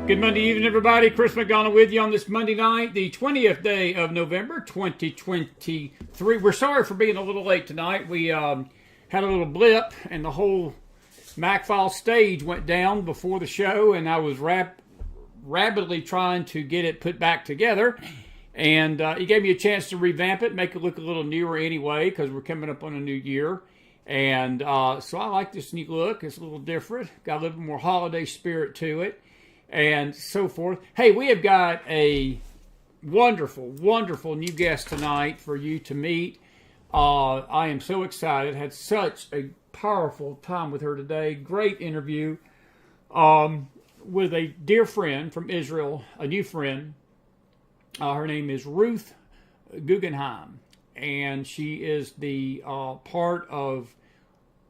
Good Monday evening, everybody. Chris McDonald with you on this Monday night, the 20th day of November, 2023. We're sorry for being a little late tonight. We had a little blip, and the whole MacFile stage went down before the show, and I was rapidly trying to get it put back together. And he gave me a chance to revamp it, make it look a little newer anyway, because we're coming up on a new year. And so I like this new look. It's a little different. Got a little more holiday spirit to it. And so forth. Hey, we have got a wonderful, wonderful new guest tonight for you to meet. I am so excited. Had such a powerful time with her today. Great interview with a dear friend from Israel, a new friend. Her name is Ruth Guggenheim, and she is the part of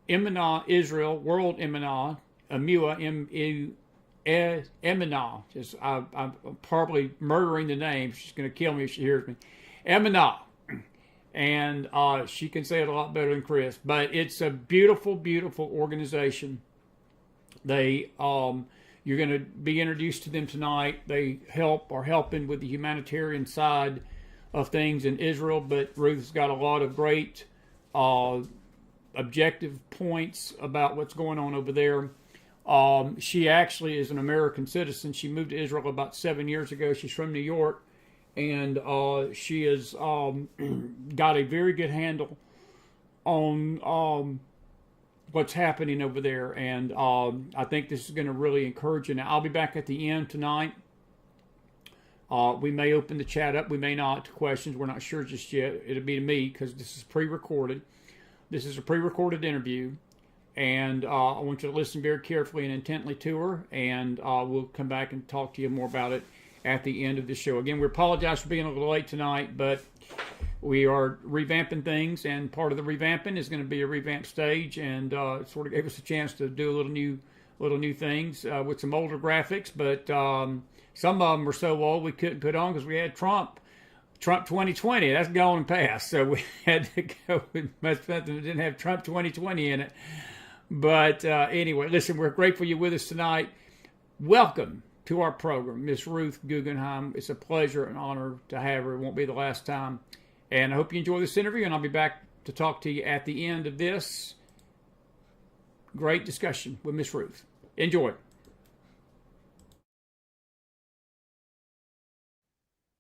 Emunah Israel, World Emunah, Emunah, Emunah. I'm probably murdering the name. She's going to kill me if she hears me. Emunah. And she can say it a lot better than Chris. But it's a beautiful, beautiful organization. They, you're going to be introduced to them tonight. They are helping with the humanitarian side of things in Israel. But Ruth's got a lot of great objective points about what's going on over there. She actually is an American citizen. She moved to Israel about 7 years ago. She's from New York, and she has got a very good handle on what's happening over there. And I think this is going to really encourage you. Now, I'll be back at the end tonight. We may open the chat up. We may not to questions. We're not sure just yet. It'll be to me because this is pre-recorded. This is a pre-recorded interview. And I want you to listen very carefully and intently to her, and we'll come back and talk to you more about it at the end of the show. Again, we apologize for being a little late tonight, but we are revamping things, and part of the revamping is going to be a revamped stage, and it sort of gave us a chance to do a little new things with some older graphics, but some of them were so old we couldn't put on because we had Trump 2020. That's gone past, so we had to go with something that didn't have Trump 2020 in it. But anyway, listen, we're grateful you're with us tonight. Welcome to our program, Miss Ruth Guggenheim. It's a pleasure and honor to have her. It won't be the last time. And I hope you enjoy this interview, and I'll be back to talk to you at the end of this great discussion with Miss Ruth. Enjoy.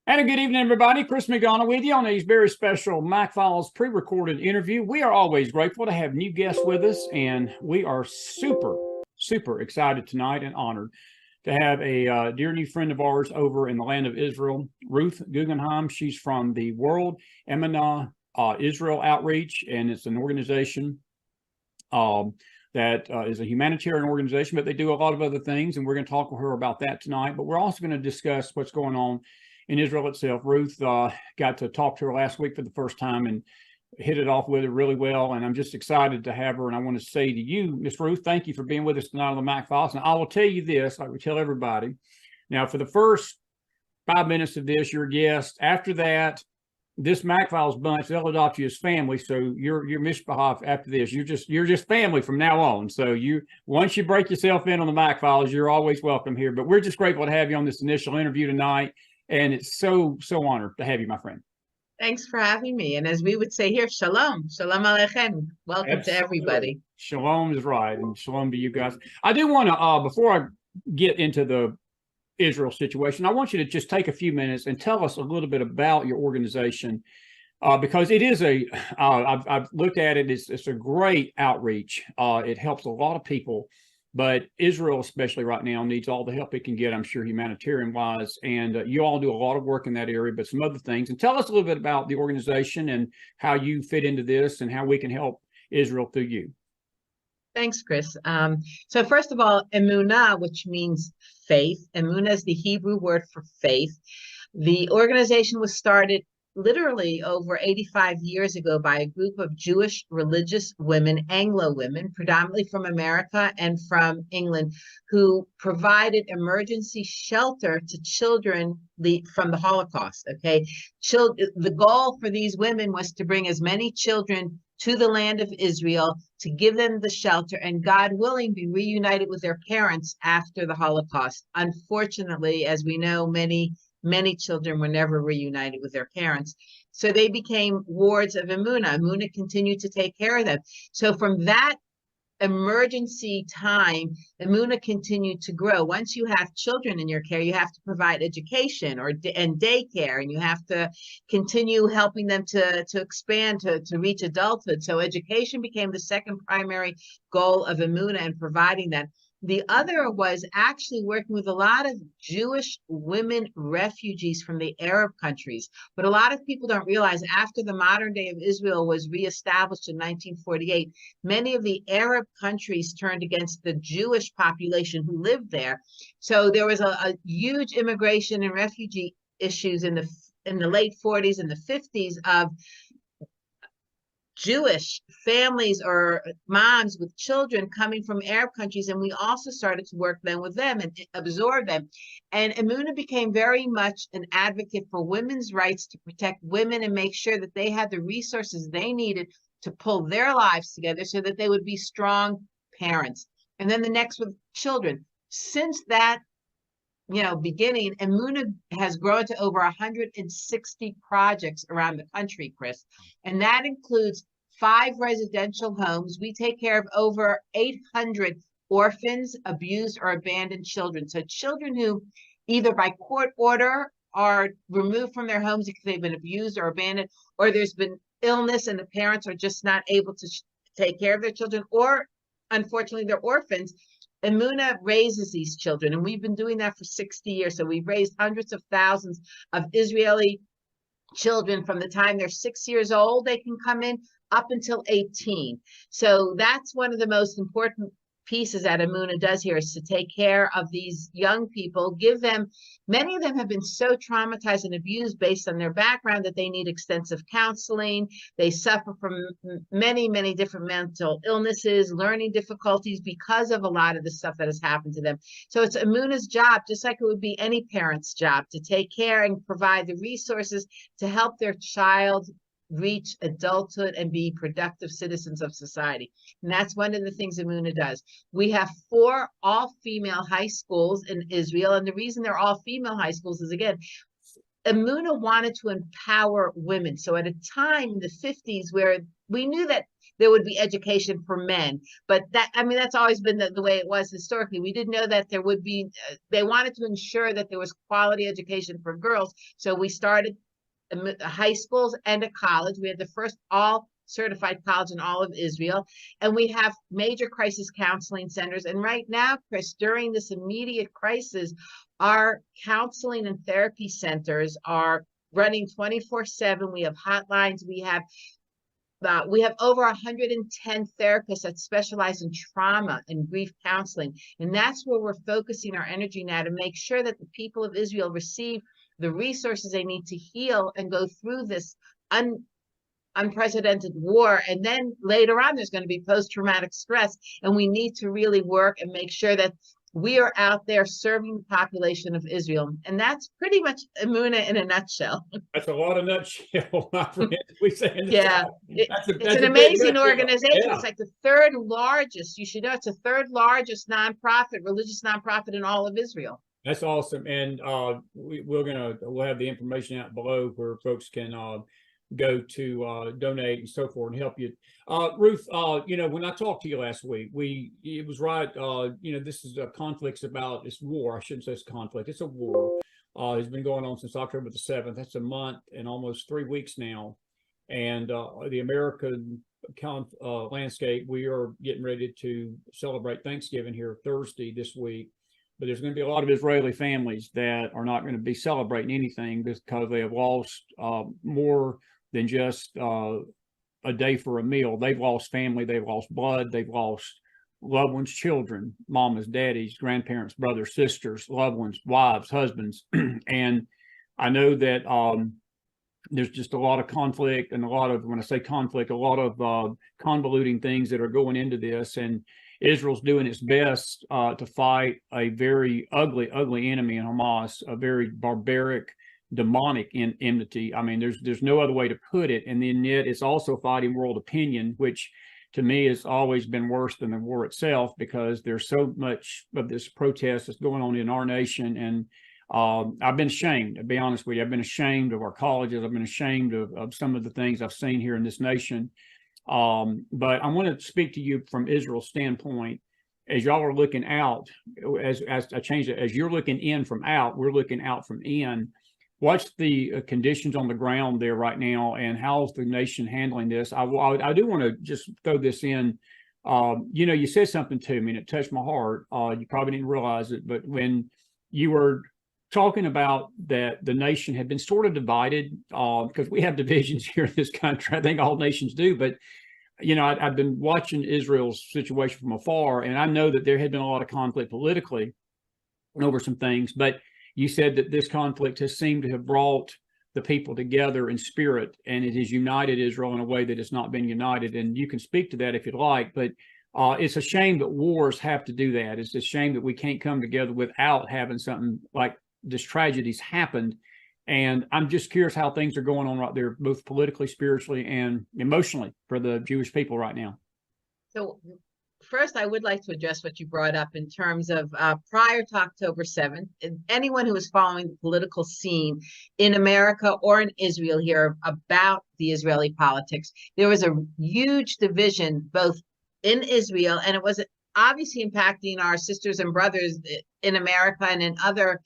And a good evening, everybody. Chris McGonough with you on a very special Mac Files pre-recorded interview. We are always grateful to have new guests with us, and we are super excited tonight and honored to have a dear new friend of ours over in the land of Israel, Ruth Guggenheim. She's from the World Emunah Israel Outreach, and it's an organization that is a humanitarian organization, but they do a lot of other things, and we're going to talk with her about that tonight. But we're also going to discuss what's going on in Israel itself. Ruth got to talk to her last week for the first time and hit it off with her really well, and I'm just excited to have her. And I want to say to you, Miss Ruth, thank you for being with us tonight on the Mac Files. And I will tell you this, like we tell everybody, now for the first 5 minutes of this, you're a guest. After that, this Mac Files bunch, they'll adopt you as family. So you're mishpachah after this. You're just family from now on. So once you break yourself in on the Mac Files, you're always welcome here. But we're just grateful to have you on this initial interview tonight. And it's so honored to have you, my friend. Thanks for having me. And as we would say here, shalom. Shalom aleichem. Welcome Absolutely. To everybody. Shalom is right. And shalom to you guys. I do want to, before I get into the Israel situation, I want you to just take a few minutes and tell us a little bit about your organization. Because it is I've looked at it, it's a great outreach. It helps a lot of people. But Israel, especially right now, needs all the help it can get, I'm sure, humanitarian-wise. And you all do a lot of work in that area, but some other things. And tell us a little bit about the organization and how you fit into this and how we can help Israel through you. Thanks, Chris. So first of all, Emunah, which means faith. Emunah is the Hebrew word for faith. The organization was started literally over 85 years ago by a group of Jewish religious women, Anglo women, predominantly from America and from England, who provided emergency shelter to children from the Holocaust. Okay, the goal for these women was to bring as many children to the land of Israel, to give them the shelter, and God willing, be reunited with their parents after the Holocaust. Unfortunately, as we know, many children were never reunited with their parents. So they became wards of Emunah. Emunah continued to take care of them. So from that emergency time, Emunah continued to grow. Once you have children in your care, you have to provide education and daycare, and you have to continue helping them to expand, to reach adulthood. So education became the second primary goal of Emunah and providing that. The other was actually working with a lot of Jewish women refugees from the Arab countries. But a lot of people don't realize after the modern day of Israel was reestablished in 1948, many of the Arab countries turned against the Jewish population who lived there. So there was a huge immigration and refugee issues in the late 40s and the 50s of Jewish families or moms with children coming from Arab countries, and we also started to work then with them and absorb them. And Emunah became very much an advocate for women's rights, to protect women and make sure that they had the resources they needed to pull their lives together so that they would be strong parents. And then the next with children. Since that beginning, Emunah has grown to over 160 projects around the country, Chris. And that includes 5 residential homes. We take care of over 800 orphans, abused or abandoned children. So children who either by court order are removed from their homes because they've been abused or abandoned, or there's been illness and the parents are just not able to take care of their children, or unfortunately they're orphans. Emunah raises these children, and we've been doing that for 60 years. So we've raised hundreds of thousands of Israeli children from the time they're 6 years old, they can come in, up until 18. So that's one of the most important pieces that Emunah does here, is to take care of these young people, give them, many of them have been so traumatized and abused based on their background that they need extensive counseling. They suffer from many different mental illnesses, learning difficulties because of a lot of the stuff that has happened to them. So it's Emunah's job, just like it would be any parent's job, to take care and provide the resources to help their child reach adulthood and be productive citizens of society. And that's one of the things Emunah does. We have 4 all-female high schools in Israel, and the reason they're all-female high schools is, again, Emunah wanted to empower women. So at a time in the 50s where we knew that there would be education for men, but that, I mean, that's always been the way it was historically. We didn't know that there would be, they wanted to ensure that there was quality education for girls. So we started high schools and a college. We had the first all certified college in all of Israel. And we have major crisis counseling centers. And right now, Chris, during this immediate crisis, our counseling and therapy centers are running 24/7. We have hotlines. We have over 110 therapists that specialize in trauma and grief counseling. And that's where we're focusing our energy now, to make sure that the people of Israel receive the resources they need to heal and go through this unprecedented war. And then later on, there's going to be post-traumatic stress. And we need to really work and make sure that we are out there serving the population of Israel. And that's pretty much Emunah in a nutshell. That's a lot of nutshell, my friend. We say in the Yeah, South. it's an amazing organization. Yeah. It's like the third largest, you should know, it's the third largest nonprofit, religious nonprofit in all of Israel. That's awesome. And we'll have the information out below where folks can go to donate and so forth and help you. Ruth, when I talked to you last week, it was right. This is conflicts about this war. I shouldn't say it's conflict. It's a war. It's been going on since October the 7th. That's a month and almost 3 weeks now. And the American landscape, we are getting ready to celebrate Thanksgiving here Thursday this week. But there's going to be a lot of Israeli families that are not going to be celebrating anything because they have lost more than just a day for a meal. They've lost family, they've lost blood, they've lost loved ones, children, mamas, daddies, grandparents, brothers, sisters, loved ones, wives, husbands. And I know that there's just a lot of conflict and when I say conflict, a lot of convoluting things that are going into this. And Israel's doing its best to fight a very ugly enemy in Hamas, a very barbaric, demonic enmity. I mean, there's no other way to put it. And then yet it's also fighting world opinion, which to me has always been worse than the war itself, because there's so much of this protest that's going on in our nation. And I've been ashamed, to be honest with you. I've been ashamed of our colleges. I've been ashamed of some of the things I've seen here in this nation. But I want to speak to you from Israel's standpoint. As y'all are looking out, as I changed it, as you're looking in from out, we're looking out from in. What's the conditions on the ground there right now, and how's the nation handling this? I do want to just throw this in. You said something to me and it touched my heart. You probably didn't realize it, but when you were talking about that the nation had been sort of divided, because we have divisions here in this country. I think all nations do, but I've been watching Israel's situation from afar, and I know that there had been a lot of conflict politically over some things, but you said that this conflict has seemed to have brought the people together in spirit, and it has united Israel in a way that has not been united. And you can speak to that if you'd like, but it's a shame that wars have to do that. It's a shame that we can't come together without having something like this tragedy's happened. And I'm just curious how things are going on right there, both politically, spiritually, and emotionally for the Jewish people right now. So first, I would like to address what you brought up in terms of prior to October 7th. Anyone who is following the political scene in America or in Israel here about the Israeli politics, there was a huge division both in Israel, and it was obviously impacting our sisters and brothers in America and in other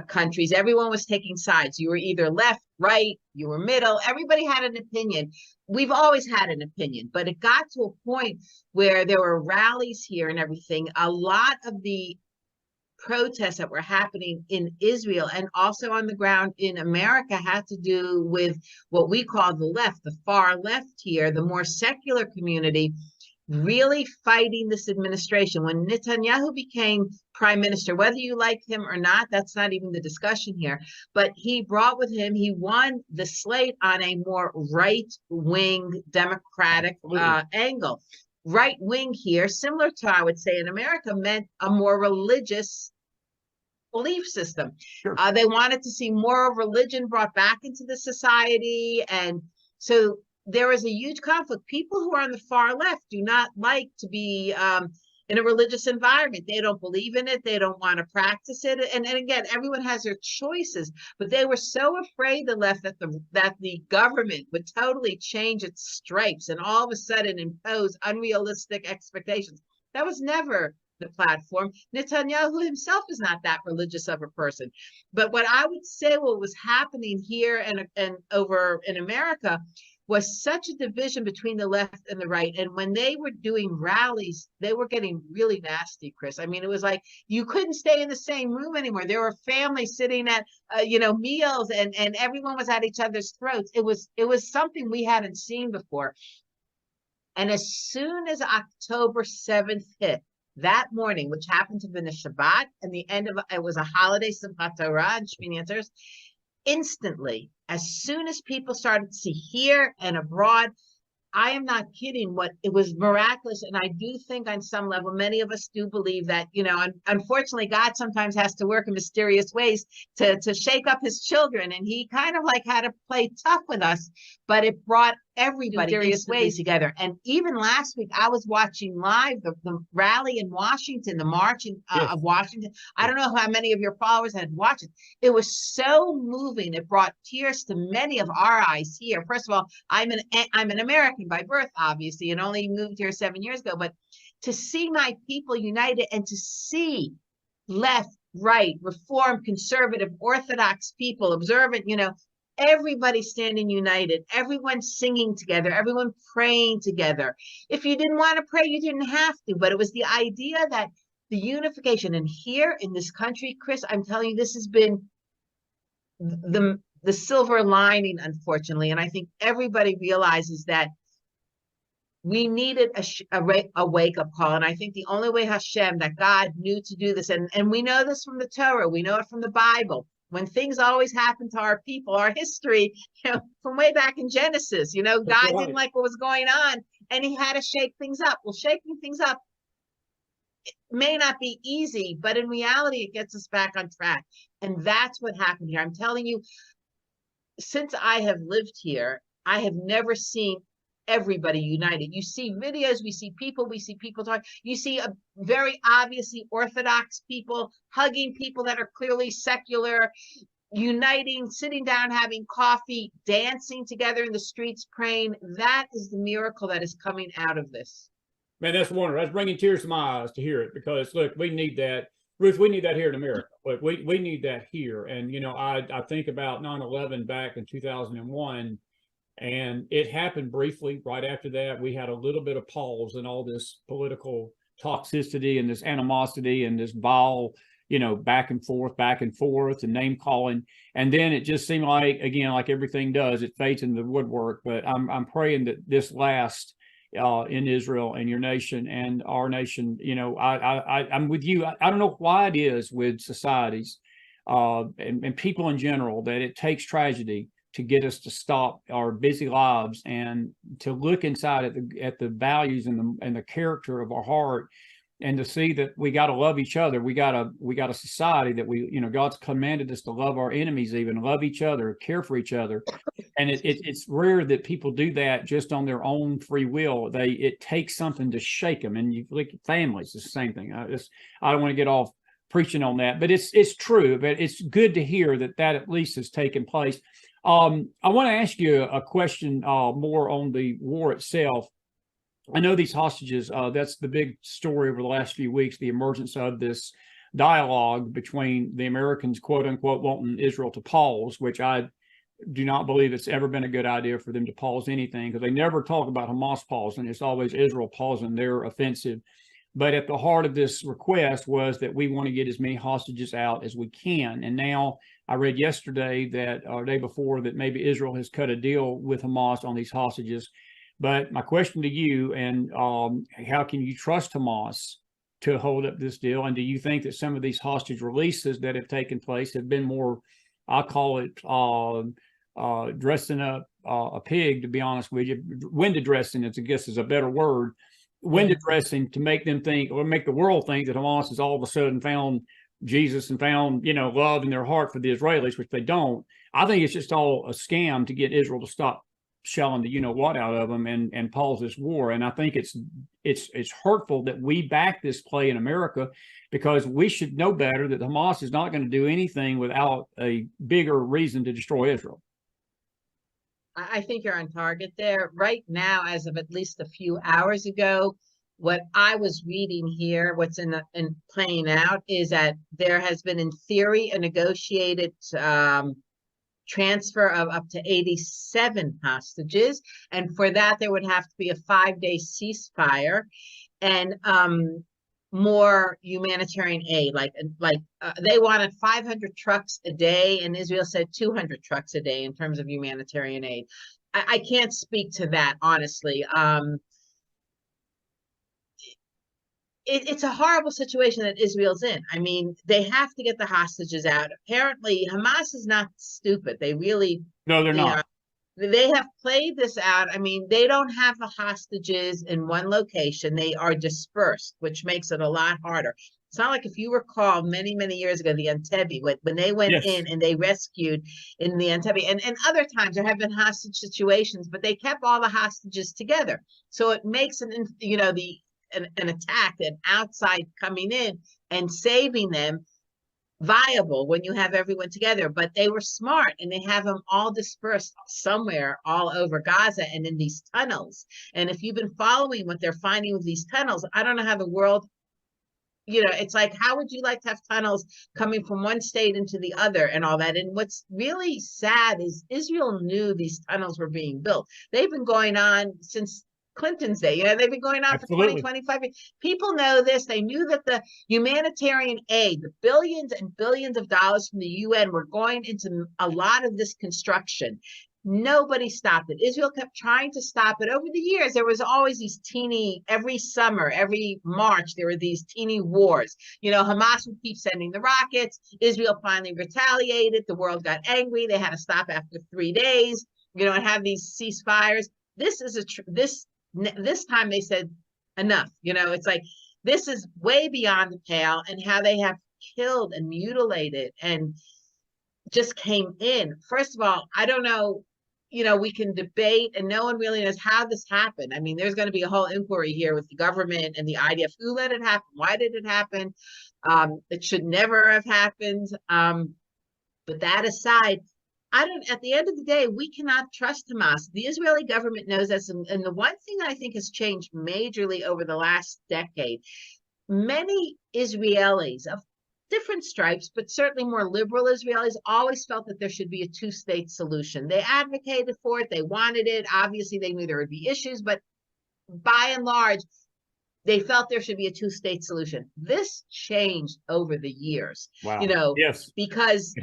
countries. Everyone was taking sides. You were either left, right, you were middle. Everybody had an opinion. We've always had an opinion, but it got to a point where there were rallies here and everything. A lot of the protests that were happening in Israel and also on the ground in America had to do with what we call the left, the far left here, the more secular community, really fighting this administration. When Netanyahu became prime minister, whether you like him or not, that's not even the discussion here, but he brought with him, he won the slate on a more right-wing democratic angle. Right wing here, similar to, I would say, in America, meant a more religious belief system. Sure. They wanted to see more religion brought back into the society. And so there is a huge conflict. People who are on the far left do not like to be in a religious environment. They don't believe in it. They don't want to practice it. And again, everyone has their choices, but they were so afraid, the left, that the government would totally change its stripes and all of a sudden impose unrealistic expectations. That was never the platform. Netanyahu himself is not that religious of a person. But what I would say, what was happening here and over in America, was such a division between the left and the right. And when they were doing rallies, they were getting really nasty, Chris. I mean, it was like you couldn't stay in the same room anymore. There were families sitting at meals, and everyone was at each other's throats. It was something we hadn't seen before. And as soon as October 7th hit, that morning, which happened to be the Shabbat and the end of it was a holiday, Simchat Torah and Shmini Atzeres, instantly, as soon as people started to see here and abroad, I am not kidding, it was miraculous. And I do think on some level, many of us do believe that, unfortunately, God sometimes has to work in mysterious ways to shake up his children. And he kind of like had to play tough with us, but it brought everybody mysterious ways together. And even last week, I was watching live the rally in Washington, the march of Washington. I don't know how many of your followers had watched it. It was so moving. It brought tears to many of our eyes here. First of all, I'm an American by birth, obviously, and only moved here 7 years ago. But to see my people united and to see left, right, reform, conservative, Orthodox people, observant, everybody standing united, everyone singing together, everyone praying together. If you didn't want to pray, you didn't have to, but it was the idea that the unification. And here in this country, Chris, I'm telling you, this has been the silver lining, unfortunately. And I think everybody realizes that we needed a wake-up call. And I think the only way Hashem, that God knew to do this, and we know this from the Torah, we know it from the Bible, when things always happen to our people, our history, from way back in Genesis, God didn't like what was going on and he had to shake things up. Well, shaking things up, it may not be easy, but in reality, it gets us back on track. And that's what happened here. I'm telling you, since I have lived here, I have never seen everybody united. You see videos, we see people talk. You see a very obviously Orthodox people hugging people that are clearly secular, uniting, sitting down, having coffee, dancing together in the streets, praying. That is the miracle that is coming out of this. Man, that's wonderful. That's bringing tears to my eyes to hear it, because look, we need that. Ruth, we need that here in America. Look, we need that here. And, I think about 9/11 back in 2001. And it happened briefly. Right after that, we had a little bit of pause in all this political toxicity and this animosity and this vile, back and forth and name calling. And then it just seemed like, again, like everything does, it fades into the woodwork. But I'm praying that this lasts in Israel and your nation and our nation. I'm with you. I don't know why it is with societies and people in general that it takes tragedy to get us to stop our busy lives and to look inside at the values and the character of our heart, and to see that we got to love each other. We got a society that God's commanded us to love our enemies, even love each other, care for each other. And it's rare that people do that just on their own free will. It takes something to shake them. And you look at families, it's the same thing. I don't want to get off preaching on that, but it's true. But it's good to hear that at least has taken place. I want to ask you a question more on the war itself. I know these hostages, that's the big story over the last few weeks, the emergence of this dialogue between the Americans, quote unquote, wanting Israel to pause, which I do not believe it's ever been a good idea for them to pause anything, because they never talk about Hamas pausing. It's always Israel pausing their offensive. But at the heart of this request was that we want to get as many hostages out as we can. And now I read yesterday that, or day before, that maybe Israel has cut a deal with Hamas on these hostages. But my question to you, and how can you trust Hamas to hold up this deal? And do you think that some of these hostage releases that have taken place have been more, I call it dressing up a pig, to be honest with you. Window dressing, I guess, is a better word. Window dressing to make them think, or make the world think, that Hamas has all of a sudden found Jesus and found, love in their heart for the Israelis, which they don't. I think it's just all a scam to get Israel to stop shelling the what out of them and pause this war. And I think it's hurtful that we back this play in America, because we should know better that Hamas is not going to do anything without a bigger reason to destroy Israel. I think you're on target there. Right now, as of at least a few hours ago, what I was reading here, what's in playing out, is that there has been, in theory, a negotiated transfer of up to 87 hostages. And for that, there would have to be a 5-day ceasefire and more humanitarian aid. They wanted 500 trucks a day, and Israel said 200 trucks a day in terms of humanitarian aid. I can't speak to that, honestly. It's a horrible situation that Israel's in. I mean, they have to get the hostages out. Apparently, Hamas is not stupid. They really... No, they're not. They have played this out. I mean, they don't have the hostages in one location. They are dispersed, which makes it a lot harder. It's not like, if you recall, many, many years ago, the Entebbe, when they went in and they rescued in the Entebbe, and other times there have been hostage situations, but they kept all the hostages together. So it makes an attack, an outside coming in and saving them, viable when you have everyone together. But they were smart, and they have them all dispersed somewhere all over Gaza and in these tunnels. And if you've been following what they're finding with these tunnels, I don't know how the world, it's like, how would you like to have tunnels coming from one state into the other and all that? And what's really sad is Israel knew these tunnels were being built. They've been going on since Clinton's day. They've been going on Absolutely. for 25 years. People know this. They knew that the humanitarian aid, the billions and billions of dollars from the UN, were going into a lot of this construction. Nobody stopped it. Israel kept trying to stop it. Over the years, there was always these every summer, every March, there were these teeny wars. Hamas would keep sending the rockets. Israel finally retaliated. The world got angry. They had to stop after 3 days, and have these ceasefires. This time they said enough. It's like, this is way beyond the pale, and how they have killed and mutilated and just came in. First of all, I don't know, we can debate, and no one really knows how this happened. I mean, there's going to be a whole inquiry here with the government and the IDF. Who let it happen? Why did it happen? It should never have happened. But that aside, at the end of the day, we cannot trust Hamas. The Israeli government knows this. And the one thing that I think has changed majorly over the last decade, many Israelis of different stripes, but certainly more liberal Israelis, always felt that there should be a two-state solution. They advocated for it. They wanted it. Obviously, they knew there would be issues, but by and large, they felt there should be a two-state solution. This changed over the years. Wow. Yes. Because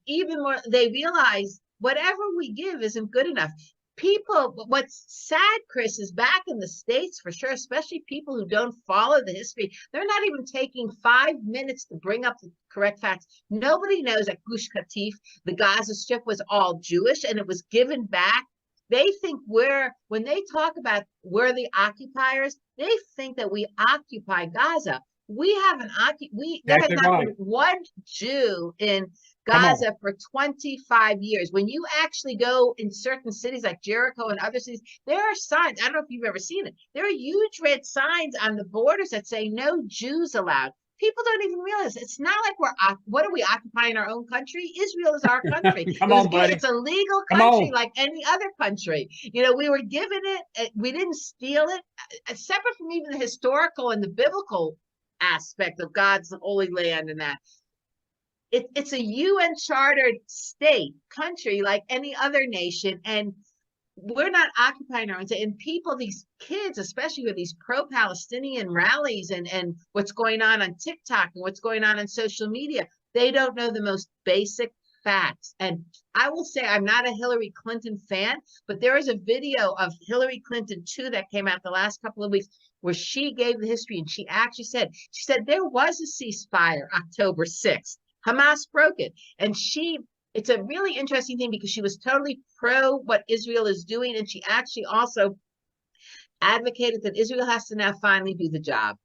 even more, they realize whatever we give isn't good enough. People, what's sad, Chris, is back in the States, for sure, especially people who don't follow the history, they're not even taking 5 minutes to bring up the correct facts. Nobody knows that Gush Katif, the Gaza Strip, was all Jewish, and it was given back. They think when they talk about we're the occupiers, they think that we occupy Gaza. We haven't there has not been one Jew in Gaza for 25 years. When you actually go in certain cities like Jericho and other cities, there are signs. I don't know if you've ever seen it. There are huge red signs on the borders that say no Jews allowed. People don't even realize it's not like what are we occupying our own country? Israel is our country. It's a legal country like any other country. We were given it. We didn't steal it. Separate from even the historical and the biblical aspect of God's holy land and that. It's a UN chartered state country like any other nation, and we're not occupying our own state. And people, these kids, especially with these pro-Palestinian rallies and what's going on TikTok and what's going on social media, they don't know the most basic facts. And I will say, I'm not a Hillary Clinton fan, but there is a video of Hillary Clinton too that came out the last couple of weeks where she gave the history, and she actually said there was a ceasefire October 6th. Hamas broke it. And it's a really interesting thing because she was totally pro what Israel is doing. And she actually also advocated that Israel has to now finally do the job.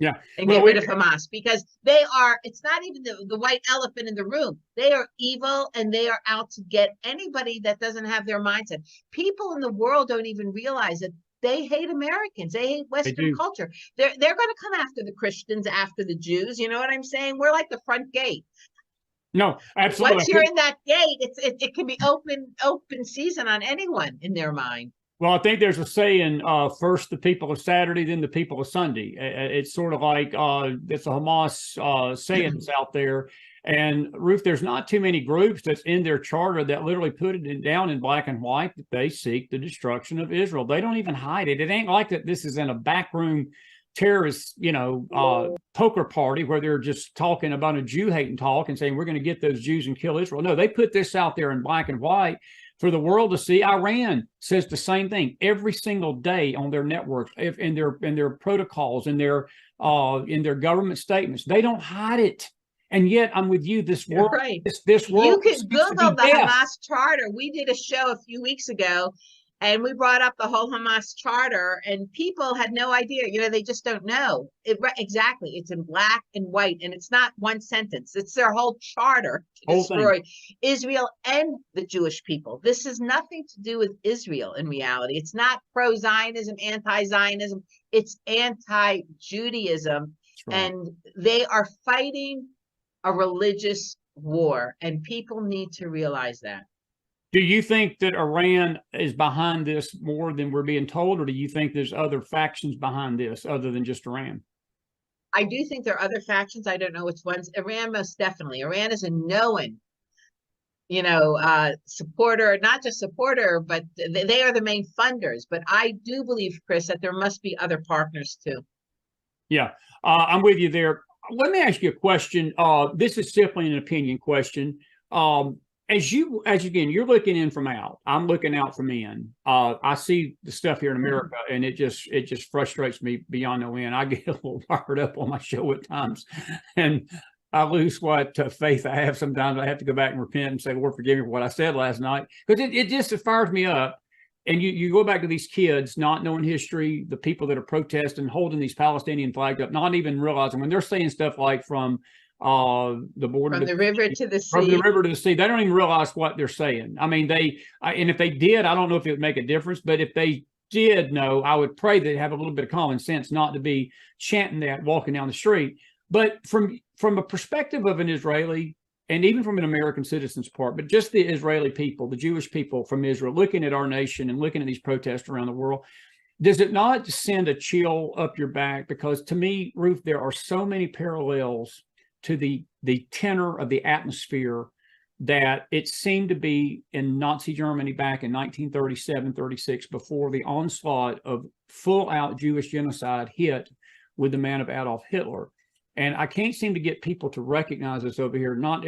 Yeah. and Well, get rid of Hamas, because they are, it's not even the white elephant in the room. They are evil, and they are out to get anybody that doesn't have their mindset. People in the world don't even realize that they hate Americans. They hate they Western do. culture. They're going to come after the Christians, after the Jews. You know what I'm saying? We're like the front gate. No, absolutely. Once you're in that gate, it can be open season on anyone in their mind. Well, I think there's a saying, first the people of Saturday, then the people of Sunday. It's sort of like it's a Hamas saying that's out there. And Ruth, there's not too many groups that's in their charter that literally put it down in black and white that they seek the destruction of Israel. They don't even hide it. It ain't like that this is in a backroom terrorist, poker party where they're just talking about a Jew hating talk and saying we're going to get those Jews and kill Israel. No, they put this out there in black and white for the world to see. Iran says the same thing every single day on their networks, in their protocols, in their government statements. They don't hide it. And yet, I'm with you. This world, right. this world. You could Google the Hamas charter. We did a show a few weeks ago, and we brought up the whole Hamas charter, and people had no idea. They just don't know it exactly. It's in black and white, and it's not one sentence. It's their whole charter to destroy Israel and the Jewish people. This has nothing to do with Israel in reality. It's not pro-Zionism, anti-Zionism. It's anti-Judaism, and they are fighting a religious war, and people need to realize that. Do you think that Iran is behind this more than we're being told, or do you think there's other factions behind this other than just Iran? I do think there are other factions. I don't know which ones. Iran, most definitely. Iran is a known, supporter, not just supporter, but they are the main funders. But I do believe, Chris, that there must be other partners too. Yeah, I'm with you there. Let me ask you a question. This is simply an opinion question. As again, you're looking in from out. I'm looking out from in. I see the stuff here in America, and it just frustrates me beyond no end. I get a little fired up on my show at times, and I lose what faith I have. Sometimes I have to go back and repent and say, Lord, forgive me for what I said last night, because it just fires me up. And you go back to these kids not knowing history, the people that are protesting, holding these Palestinian flags up, not even realizing when they're saying stuff like from the border, from the river to the sea, from the river to the sea, they don't even realize what they're saying. I mean, and if they did, I don't know if it would make a difference, but if they did know, I would pray they'd have a little bit of common sense, not to be chanting that walking down the street. But from a perspective of an Israeli, and even from an American citizen's part, but just the Israeli people, the Jewish people from Israel, looking at our nation and looking at these protests around the world, does it not send a chill up your back? Because to me, Ruth, there are so many parallels to the tenor of the atmosphere that it seemed to be in Nazi Germany back in 1937, 36, before the onslaught of full-out Jewish genocide hit with the man of Adolf Hitler. And I can't seem to get people to recognize this over here, not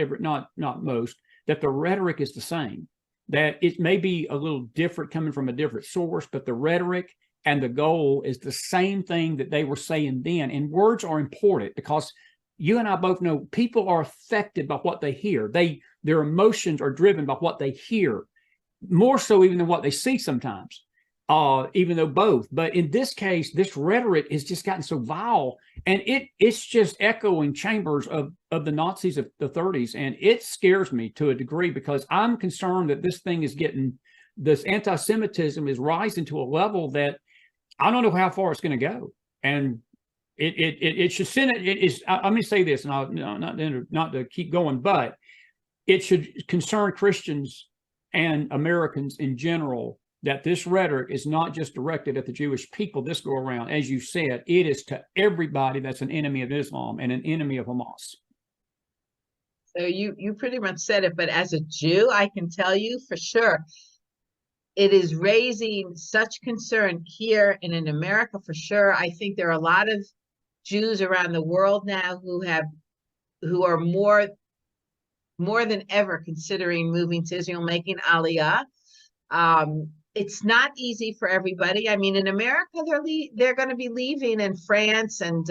most, that the rhetoric is the same, that it may be a little different coming from a different source, but the rhetoric and the goal is the same thing that they were saying then. And words are important because you and I both know people are affected by what they hear. Their emotions are driven by what they hear, more so even than what they see sometimes. Even though both. But in this case, this rhetoric has just gotten so vile, and it's just echoing chambers of the Nazis of the 30s. And it scares me to a degree because I'm concerned that this anti-Semitism is rising to a level that I don't know how far it's going to go. And it should send it is, let me say this, and I'll not to keep going, but it should concern Christians and Americans in general, that this rhetoric is not just directed at the Jewish people this go around. As you said, it is to everybody that's an enemy of Islam and an enemy of Hamas. So you pretty much said it, but as a Jew, I can tell you for sure, it is raising such concern here and in America for sure. I think there are a lot of Jews around the world now who are more than ever considering moving to Israel, making Aliyah. it's not easy for everybody. I mean, in America, they're going to be leaving, in France and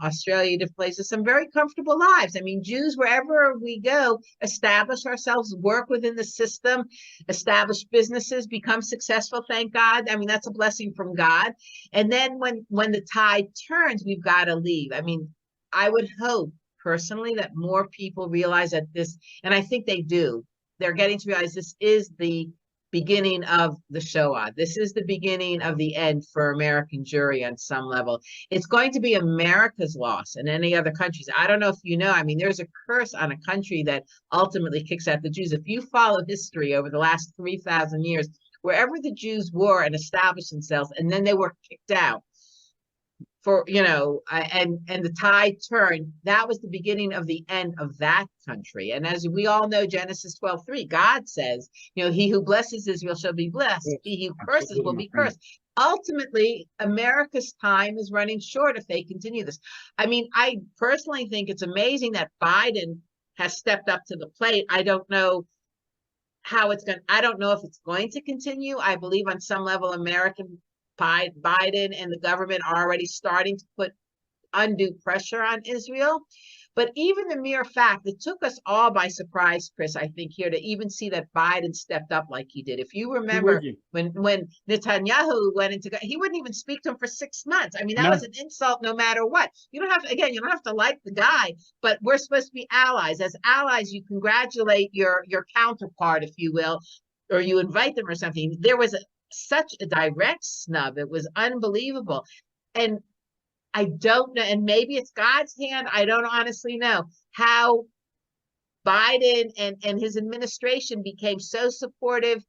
Australia, different places, some very comfortable lives. I mean, Jews, wherever we go, establish ourselves, work within the system, establish businesses, become successful. Thank God. I mean, that's a blessing from God. And then when the tide turns, we've got to leave. I mean, I would hope personally that more people realize that this, and I think they do. They're getting to realize this is the beginning of the Shoah. This is the beginning of the end for American Jewry on some level. It's going to be America's loss and any other countries. I don't know if you know, I mean, there's a curse on a country that ultimately kicks out the Jews. If you follow history over the last 3,000 years, wherever the Jews were and established themselves, and then they were kicked out, for and the tide turned, that was the beginning of the end of that country. And as we all know, Genesis 12:3, God says, he who blesses Israel shall be blessed, he who curses will be cursed. Ultimately, America's time is running short if they continue this. I mean, I personally think it's amazing that Biden has stepped up to the plate. I don't know I don't know if it's going to continue. I believe on some level Biden and the government are already starting to put undue pressure on Israel. But even the mere fact, it took us all by surprise, Chris, I think, here to even see that Biden stepped up like he did. If you remember when Netanyahu went into, he wouldn't even speak to him for 6 months. I mean, that was an insult no matter what. You don't have to like the guy, but we're supposed to be allies. As allies, you congratulate your counterpart, if you will, or you invite them or something. There was such a direct snub. It was unbelievable. And I don't know, and maybe it's God's hand, I don't honestly know how Biden and his administration became so supportive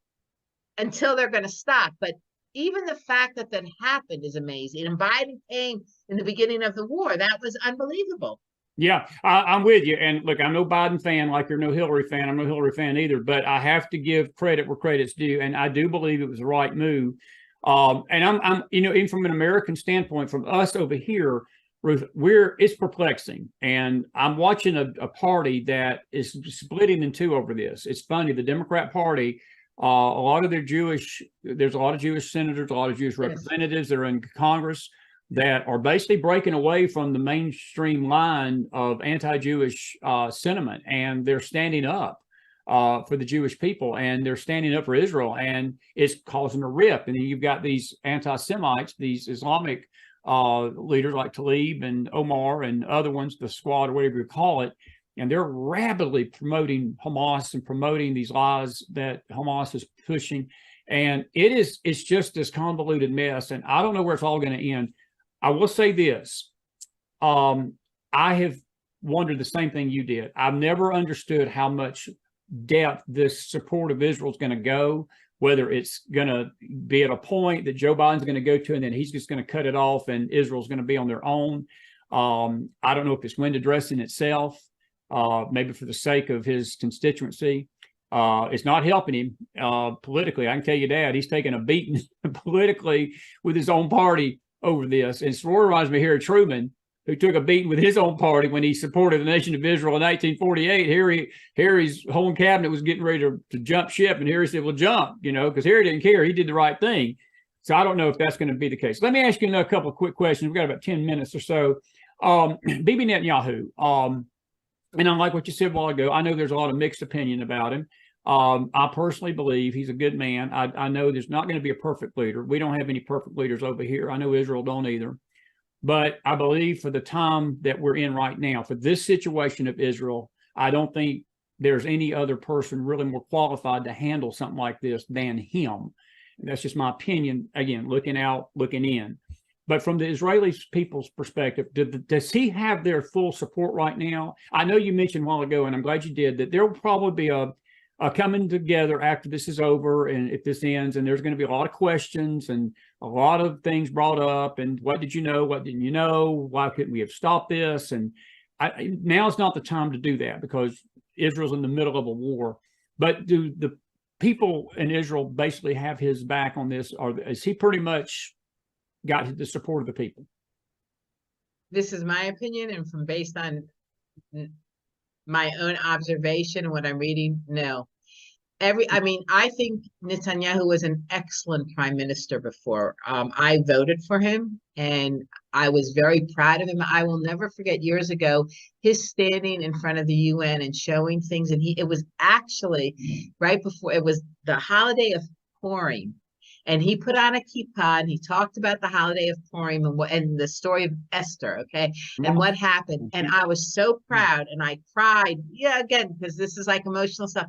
until they're going to stop. But even the fact that happened is amazing. And Biden came in the beginning of the war. That was unbelievable. Yeah, I'm with you. And look, I'm no Biden fan like you're no Hillary fan. I'm no Hillary fan either, but I have to give credit where credit's due. And I do believe it was the right move. And I'm even from an American standpoint, from us over here, Ruth, it's perplexing. And I'm watching a party that is splitting in two over this. It's funny. The Democrat Party, there's a lot of Jewish senators, a lot of Jewish representatives that are in Congress that are basically breaking away from the mainstream line of anti-Jewish sentiment, and they're standing up for the Jewish people, and they're standing up for Israel, and it's causing a rip. And then you've got these anti-Semites, these Islamic leaders like Tlaib and Omar and other ones, the Squad or whatever you call it, and they're rapidly promoting Hamas and promoting these lies that Hamas is pushing. And it's just this convoluted mess, and I don't know where it's all going to end. I will say this. I have wondered the same thing you did. I've never understood how much depth this support of Israel is going to go, whether it's going to be at a point that Joe Biden's going to go to and then he's just going to cut it off and Israel's going to be on their own. I don't know if it's window dressing itself, maybe for the sake of his constituency. It's not helping him politically. I can tell you that. He's taking a beating politically with his own party over this. And it sort of reminds me here of Truman, who took a beating with his own party when he supported the nation of Israel in 1948. Here his whole cabinet was getting ready to jump ship, and here he said, well, jump, because Harry didn't care. He did the right thing. So I don't know if that's going to be the case. Let me ask you a couple of quick questions. We've got about 10 minutes or so. Bibi Netanyahu, and unlike what you said a while ago, I know there's a lot of mixed opinion about him. I personally believe he's a good man. I know there's not going to be a perfect leader. We don't have any perfect leaders over here. I know Israel don't either. But I believe for the time that we're in right now, for this situation of Israel, I don't think there's any other person really more qualified to handle something like this than him. And that's just my opinion. Again, looking out, looking in. But from the Israeli people's perspective, does he have their full support right now? I know you mentioned a while ago, and I'm glad you did, that there will probably be a coming together after this is over and if this ends, and there's going to be a lot of questions and a lot of things brought up, and what did you know, what didn't you know, why couldn't we have stopped this? And now's not the time to do that because Israel's in the middle of a war. But do the people in Israel basically have his back on this, or is he pretty much got the support of the people? This is my opinion, and based on my own observation and what I'm reading, no. I mean, I think Netanyahu was an excellent prime minister before. I voted for him and I was very proud of him. I will never forget years ago, his standing in front of the UN and showing things. And it was actually right before, it was the holiday of Purim. And he put on a kippah and he talked about the holiday of Purim and the story of Esther, okay, and what happened. And I was so proud and I cried, yeah, again, because this is like emotional stuff.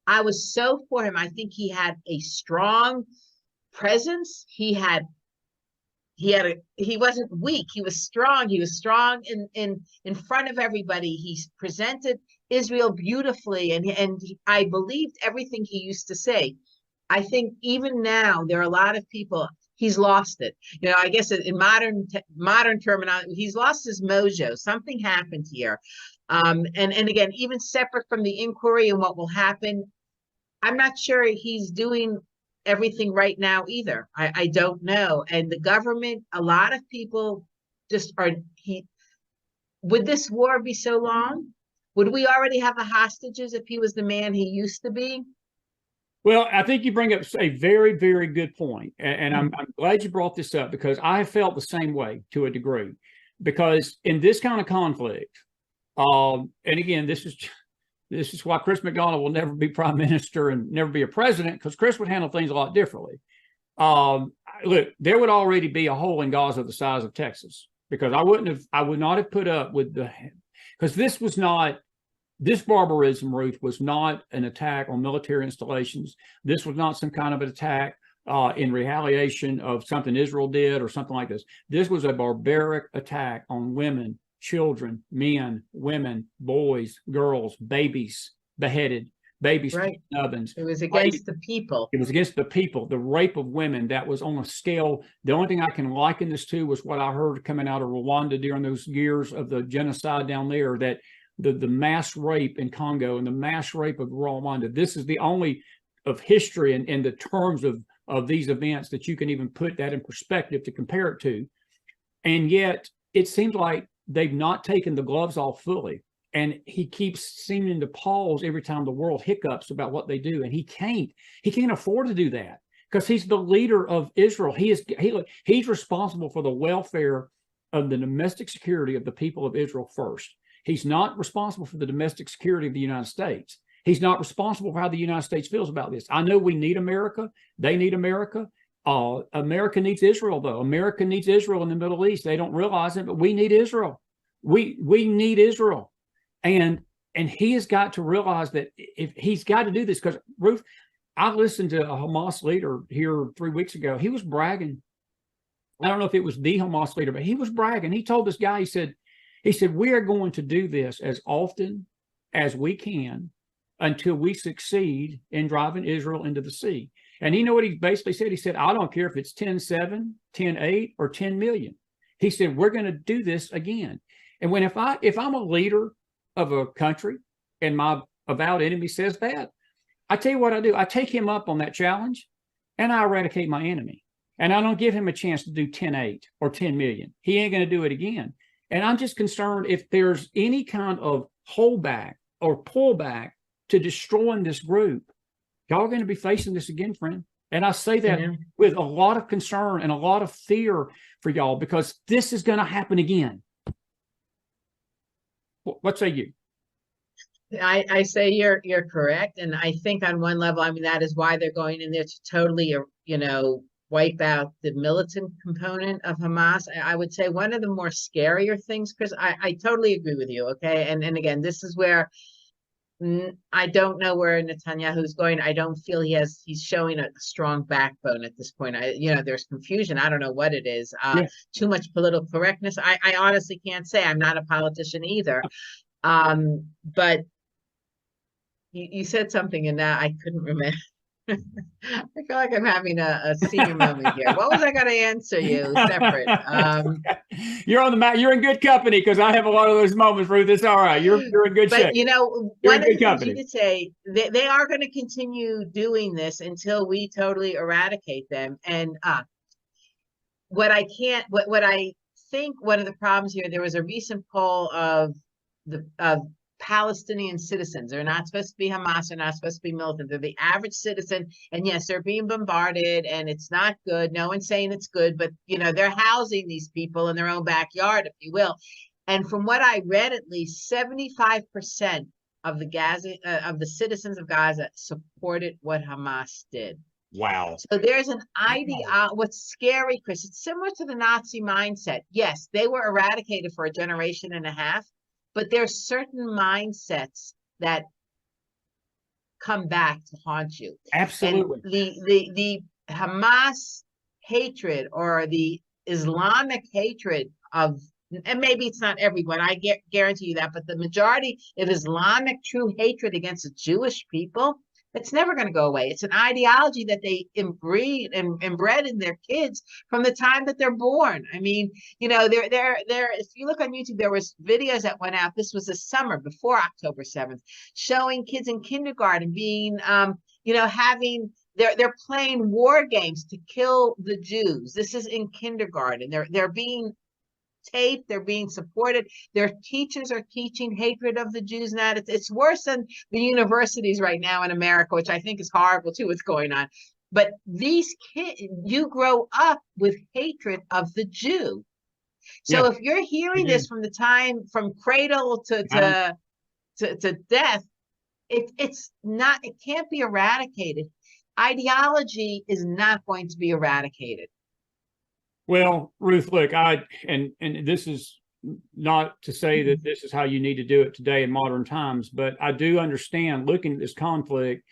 I was so for him. I think he had a strong presence. He wasn't weak. He was strong. He was strong in front of everybody. He presented Israel beautifully, and I believed everything he used to say. I think even now there are a lot of people. He's lost it. You know, I guess in modern terminology, he's lost his mojo. Something happened here. And again, even separate from the inquiry and what will happen, I'm not sure he's doing everything right now either. I don't know. And the government, a lot of people just are, would this war be so long? Would we already have the hostages if he was the man he used to be? Well, I think you bring up a very, very good point. And I'm glad you brought this up because I have felt the same way to a degree. Because in this kind of conflict, and again, this is why Chris McDonald will never be prime minister and never be a president, because Chris would handle things a lot differently. Look, there would already be a hole in Gaza the size of Texas, because I would not have put up with because this barbarism, Ruth, was not an attack on military installations. This was not some kind of an attack in retaliation of something Israel did or something like this. This was a barbaric attack on women, children, men, women, boys, girls, babies beheaded, babies right in ovens. It was against the people. It was against the people. The rape of women, that was on a scale. The only thing I can liken this to was what I heard coming out of Rwanda during those years of the genocide down there, that the mass rape in Congo and the mass rape of Rwanda. This is the only of history and in the terms of these events that you can even put that in perspective to compare it to. And yet it seems like they've not taken the gloves off fully. And he keeps seeming to pause every time the world hiccups about what they do. And he can't afford to do that because he's the leader of Israel. He's responsible for the welfare of the domestic security of the people of Israel first. He's not responsible for the domestic security of the United States. He's not responsible for how the United States feels about this. I know we need America. They need America. America needs Israel, though. America needs Israel in the Middle East. They don't realize it, but we need Israel. We need Israel. And he has got to realize that if he's got to do this, because Ruth, I listened to a Hamas leader here 3 weeks ago. He was bragging. I don't know if it was the Hamas leader, but he was bragging. He told this guy, he said, we are going to do this as often as we can until we succeed in driving Israel into the sea. And you know what he basically said? He said, I don't care if it's 10-7, 10-8, or 10 million. He said, we're going to do this again. And if I'm a leader of a country and my avowed enemy says that, I tell you what I do. I take him up on that challenge and I eradicate my enemy. And I don't give him a chance to do 10-8 or 10 million. He ain't going to do it again. And I'm just concerned if there's any kind of holdback or pullback to destroying this group, y'all are going to be facing this again, friend. And I say that with a lot of concern and a lot of fear for y'all, because this is going to happen again. What say you? I say you're correct. And I think on one level, I mean, that is why they're going in there to totally, wipe out the militant component of Hamas. I would say one of the more scarier things, Chris, I totally agree with you. Okay. And again, this is where I don't know where Netanyahu's going. I don't feel he's showing a strong backbone at this point. There's confusion. I don't know what it is. Too much political correctness. I honestly can't say. I'm not a politician either. But you said something and now I couldn't remember. I feel like I'm having a senior moment here. What was I going to answer you separate? You're on the mat. You're in good company because I have a lot of those moments, Ruth. It's all right. You're in good shape. One of the things you could say, they are going to continue doing this until we totally eradicate them. And what I think one of the problems here, there was a recent poll of Palestinian citizens. They're not supposed to be Hamas. They're not supposed to be militant. They're the average citizen. And yes, they're being bombarded and it's not good. No one's saying it's good, but they're housing these people in their own backyard, if you will. And from what I read, at least 75% of the citizens of Gaza supported what Hamas did. Wow. So there's an idea. What's scary, Chris, it's similar to the Nazi mindset. Yes, they were eradicated for a generation and a half, but there's certain mindsets that come back to haunt you. Absolutely. And the Hamas hatred or the Islamic hatred of, and maybe it's not everyone, I guarantee you that, but the majority of Islamic true hatred against the Jewish people, it's never going to go away. It's an ideology that they inbred in their kids from the time that they're born. I mean, they're if you look on YouTube, there was videos that went out. This was the summer before October 7th, showing kids in kindergarten being, having, they're playing war games to kill the Jews. This is in kindergarten. They're being taped, they're being supported. Their teachers are teaching hatred of the Jews now. It's worse than the universities right now in America, which I think is horrible too, what's going on. But these kids, you grow up with hatred of the Jew. So if you're hearing this from the time from cradle to death, it can't be eradicated. Ideology is not going to be eradicated. Well, Ruth, look, and this is not to say that this is how you need to do it today in modern times, but I do understand looking at this conflict,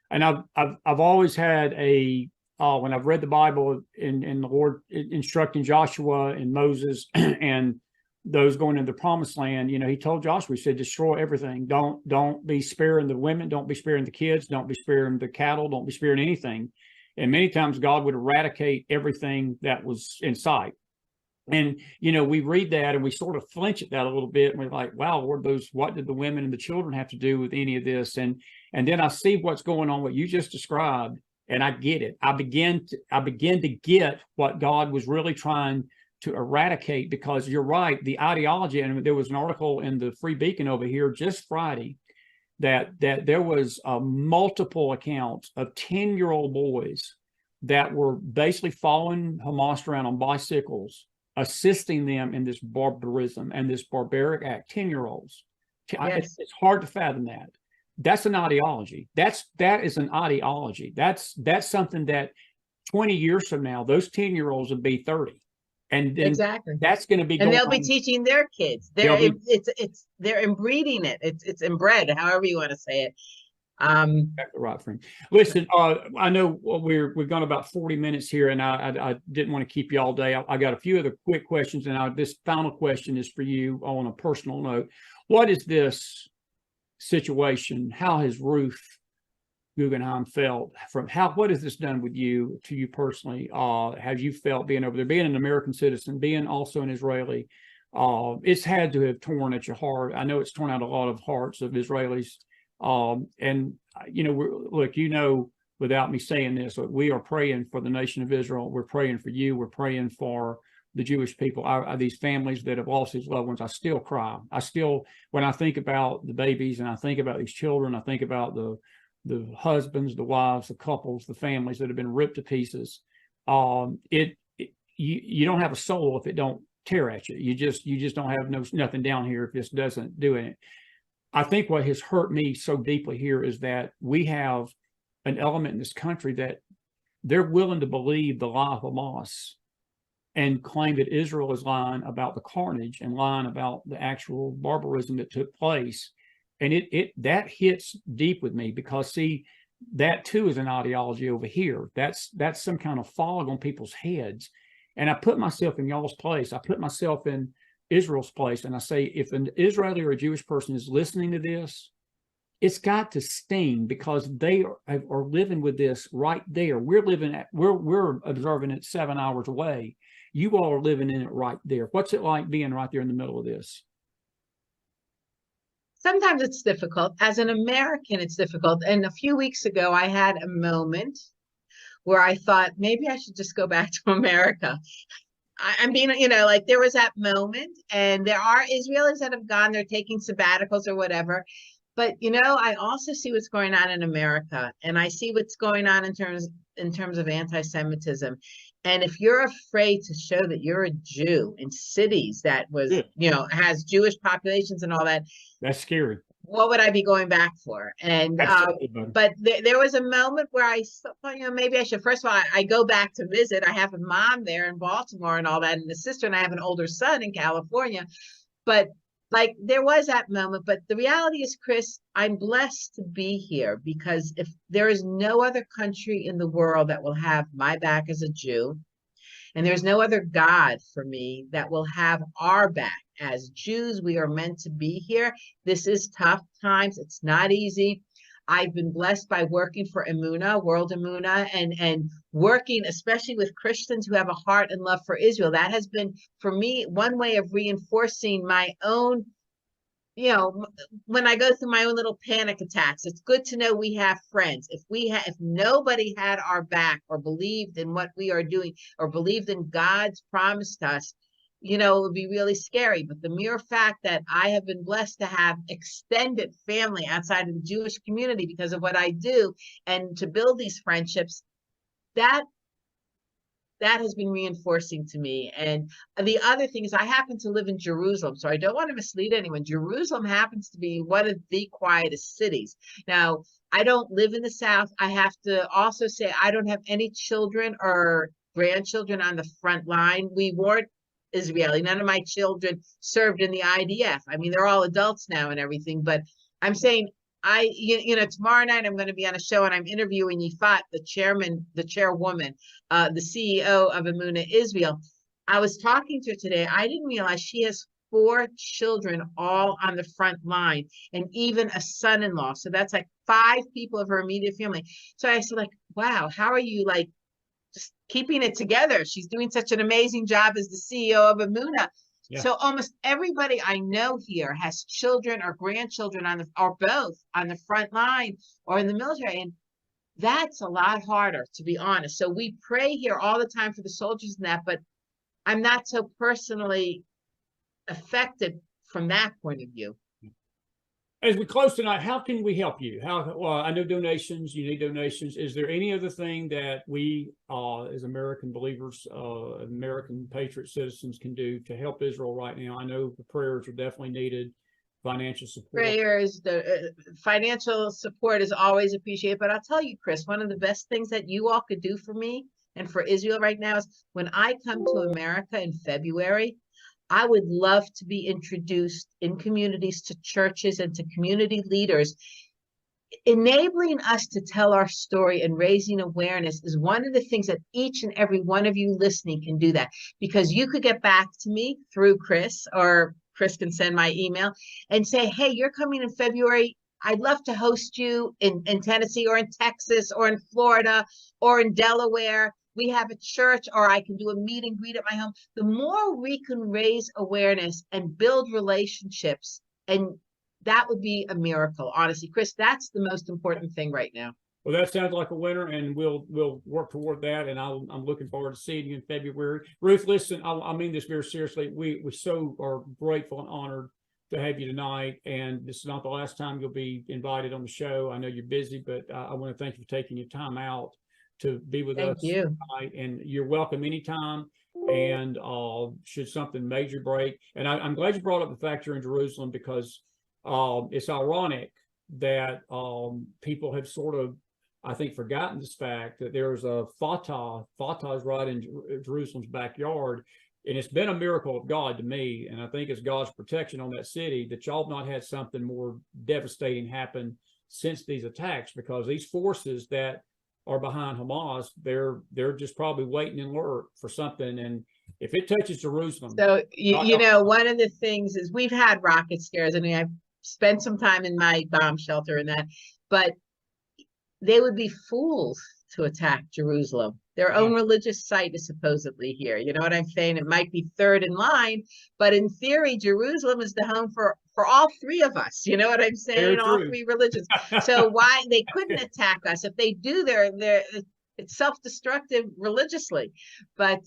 and I've always had when I've read the Bible and the Lord instructing Joshua and Moses and those going into the promised land, he told Joshua, he said, destroy everything. Don't be sparing the women, don't be sparing the kids, don't be sparing the cattle, don't be sparing anything. And many times God would eradicate everything that was in sight. And, we read that and we sort of flinch at that a little bit. And we're like, wow, Lord, what did the women and the children have to do with any of this? And then I see what's going on, what you just described, and I get it. I begin to get what God was really trying to eradicate, because you're right, the ideology, and there was an article in the Free Beacon over here just Friday, that there was multiple accounts of 10-year-old boys that were basically following Hamas around on bicycles, assisting them in this barbarism and this barbaric act. 10-year-olds. Yes. It's hard to fathom that. That's an ideology. That is an ideology. That's something that 20 years from now, those 10-year-olds will be 30. And then exactly, that's going to be, and they'll be teaching their kids. They're inbreeding it. It's inbred, however you want to say it. Exactly right, friend. Listen, I know we've gone about 40 minutes here, and I didn't want to keep you all day. I got a few other quick questions, and this final question is for you on a personal note. What is this situation? How has Ruth Guggenheim felt what has this done with you, to you personally? Have you felt being over there, being an American citizen, being also an Israeli? It's had to have torn at your heart. I know it's torn out a lot of hearts of Israelis. And look, without me saying this, we are praying for the nation of Israel. We're praying for you. We're praying for the Jewish people. These families that have lost these loved ones, I still cry. When I think about the babies and I think about these children, I think about the husbands, the wives, the couples, the families that have been ripped to pieces. You don't have a soul if it don't tear at you. You just don't have nothing down here if this doesn't do it. I think what has hurt me so deeply here is that we have an element in this country that they're willing to believe the lie of Hamas and claim that Israel is lying about the carnage and lying about the actual barbarism that took place. And that hits deep with me, because see, that too is an ideology over here. That's some kind of fog on people's heads. And I put myself in y'all's place. I put myself in Israel's place, and I say, if an Israeli or a Jewish person is listening to this, it's got to sting, because they are living with this right there. We're observing it 7 hours away. You all are living in it right there. What's it like being right there in the middle of this? Sometimes it's difficult. As an American, it's difficult. And a few weeks ago, I had a moment where I thought maybe I should just go back to America. I'm being, like there was that moment, and there are Israelis that have gone, they're taking sabbaticals or whatever. But I also see what's going on in America, and I see what's going on in terms of anti-Semitism. And if you're afraid to show that you're a Jew in cities that Yeah, has Jewish populations and all that, that's scary. what would I be going back for? And Absolutely, buddy. but there was a moment where I thought, maybe I should. First of all, I go back to visit. I have a mom there in Baltimore and all that, and a sister, and I have an older son in California. But like there was that moment. But the reality is, Chris, I'm blessed to be here because if there is no other country in the world that will have my back as a Jew, and there's no other God for me that will have our back. As Jews, we are meant to be here. This is tough times. It's not easy. I've been blessed by working for Emunah, World Emunah, and working especially with Christians who have a heart and love for Israel. That has been, for me, one way of reinforcing my own, when I go through my own little panic attacks. It's good to know we have friends. If nobody had our back or believed in what we are doing or believed in God's promise to us, it would be really scary. But the mere fact that I have been blessed to have extended family outside of the Jewish community because of what I do, and to build these friendships, that has been reinforcing to me. And the other thing is I happen to live in Jerusalem, so I don't want to mislead anyone. Jerusalem happens to be one of the quietest cities. Now, I don't live in the South. I have to also say I don't have any children or grandchildren on the front line. We weren't Israeli. None of my children served in the IDF. I mean, they're all adults now and everything, but I'm saying tomorrow night I'm going to be on a show and I'm interviewing Yifat, the chairwoman, the CEO of Emunah Israel. I was talking to her today. I didn't realize she has 4 children all on the front line, and even a son-in-law. So that's like 5 people of her immediate family. So I said, like, wow, how are you like just keeping it together? She's doing such an amazing job as the CEO of Emunah. Yeah. So almost everybody I know here has children or grandchildren or both on the front line or in the military. And that's a lot harder, to be honest. So we pray here all the time for the soldiers and that, but I'm not so personally affected from that point of view. As we close tonight, how can we help you? I know donations, you need donations. Is there any other thing that we, as American believers, American patriot citizens can do to help Israel right now? I know the prayers are definitely needed, financial support. Prayers, the financial support is always appreciated. But I'll tell you, Chris, one of the best things that you all could do for me and for Israel right now is when I come to America in February, I would love to be introduced in communities to churches and to community leaders. Enabling us to tell our story and raising awareness is one of the things that each and every one of you listening can do that, because you could get back to me through Chris, or Chris can send my email and say, hey, you're coming in February. I'd love to host you in Tennessee or in Texas or in Florida or in Delaware. We have a church, or I can do a meet and greet at my home. The more we can raise awareness and build relationships, and that would be a miracle, honestly. Chris, that's the most important thing right now. Well, that sounds like a winner, and we'll work toward that. And I'm looking forward to seeing you in February. Ruth, listen, I mean this very seriously. We so are grateful and honored to have you tonight. And this is not the last time you'll be invited on the show. I know you're busy, but I want to thank you for taking your time out to be with us tonight. And you're welcome anytime. And should something major break, and I'm glad you brought up the fact you're in Jerusalem, because it's ironic that people have sort of, I think, forgotten this fact that there's a Fatah. Fatah is right in Jerusalem's backyard. And it's been a miracle of God to me. And I think it's God's protection on that city that y'all have not had something more devastating happen since these attacks, because these forces that are behind Hamas, they're just probably waiting in alert for something. And if it touches Jerusalem. So, one of the things is we've had rocket scares. I mean, I've spent some time in my bomb shelter and that, but they would be fools to attack Jerusalem. Their own religious site is supposedly here. You know what I'm saying? It might be third in line, but in theory, Jerusalem is the home for all 3 of us. You know what I'm saying? All 3 religions. So why they couldn't attack us? If they do, it's self-destructive religiously. But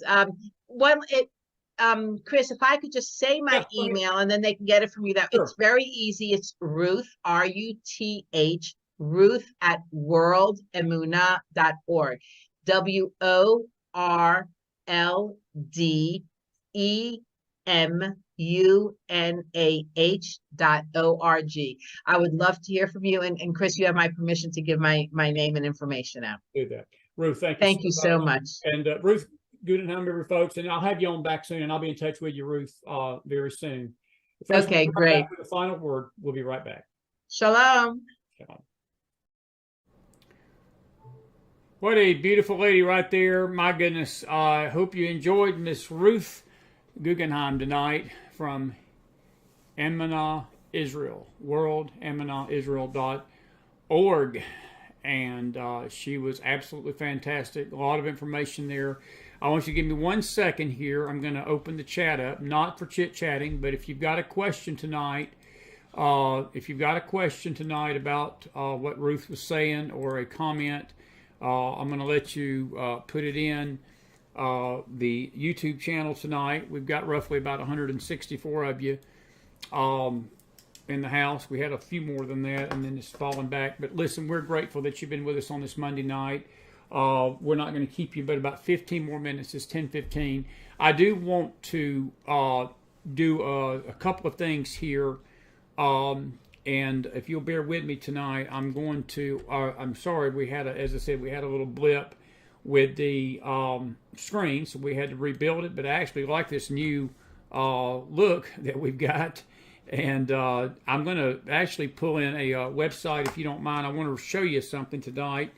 Chris, if I could just say my Yeah, email and then they can get it from you. That sure. it's very easy. It's Ruth, Ruth, Ruth at worldemunah.org. WORLDEMUNAH.org. I would love to hear from you. And Chris, you have my permission to give my name and information out. Do that. Ruth, thank you Thank you so much. much. And Ruth Guggenheim, every folks, and I'll have you on back soon, and I'll be in touch with you, Ruth, very soon. Folks, Okay, we'll come great. back with the final word. We'll be right back. Shalom. Shalom. What a beautiful lady right there. My goodness. I hope you enjoyed Miss Ruth Guggenheim tonight from Emunah, Israel, worldemunahisrael.org. And she was absolutely fantastic. A lot of information there. I want you to give me 1 second here. I'm going to open the chat up, not for chit-chatting, but if you've got a question tonight, about what Ruth was saying or a comment, I'm going to let you put it in the YouTube channel tonight. We've got roughly about 164 of you in the house. We had a few more than that, and then it's fallen back. But listen, we're grateful that you've been with us on this Monday night. We're not going to keep you but about 15 more minutes. It's 10:15. I do want to do a couple of things here. And if you'll bear with me tonight, I'm going to, I'm sorry, as I said, we had a little blip with the screen, so we had to rebuild it, but I actually like this new look that we've got. And I'm going to actually pull in a website, if you don't mind. I want to show you something tonight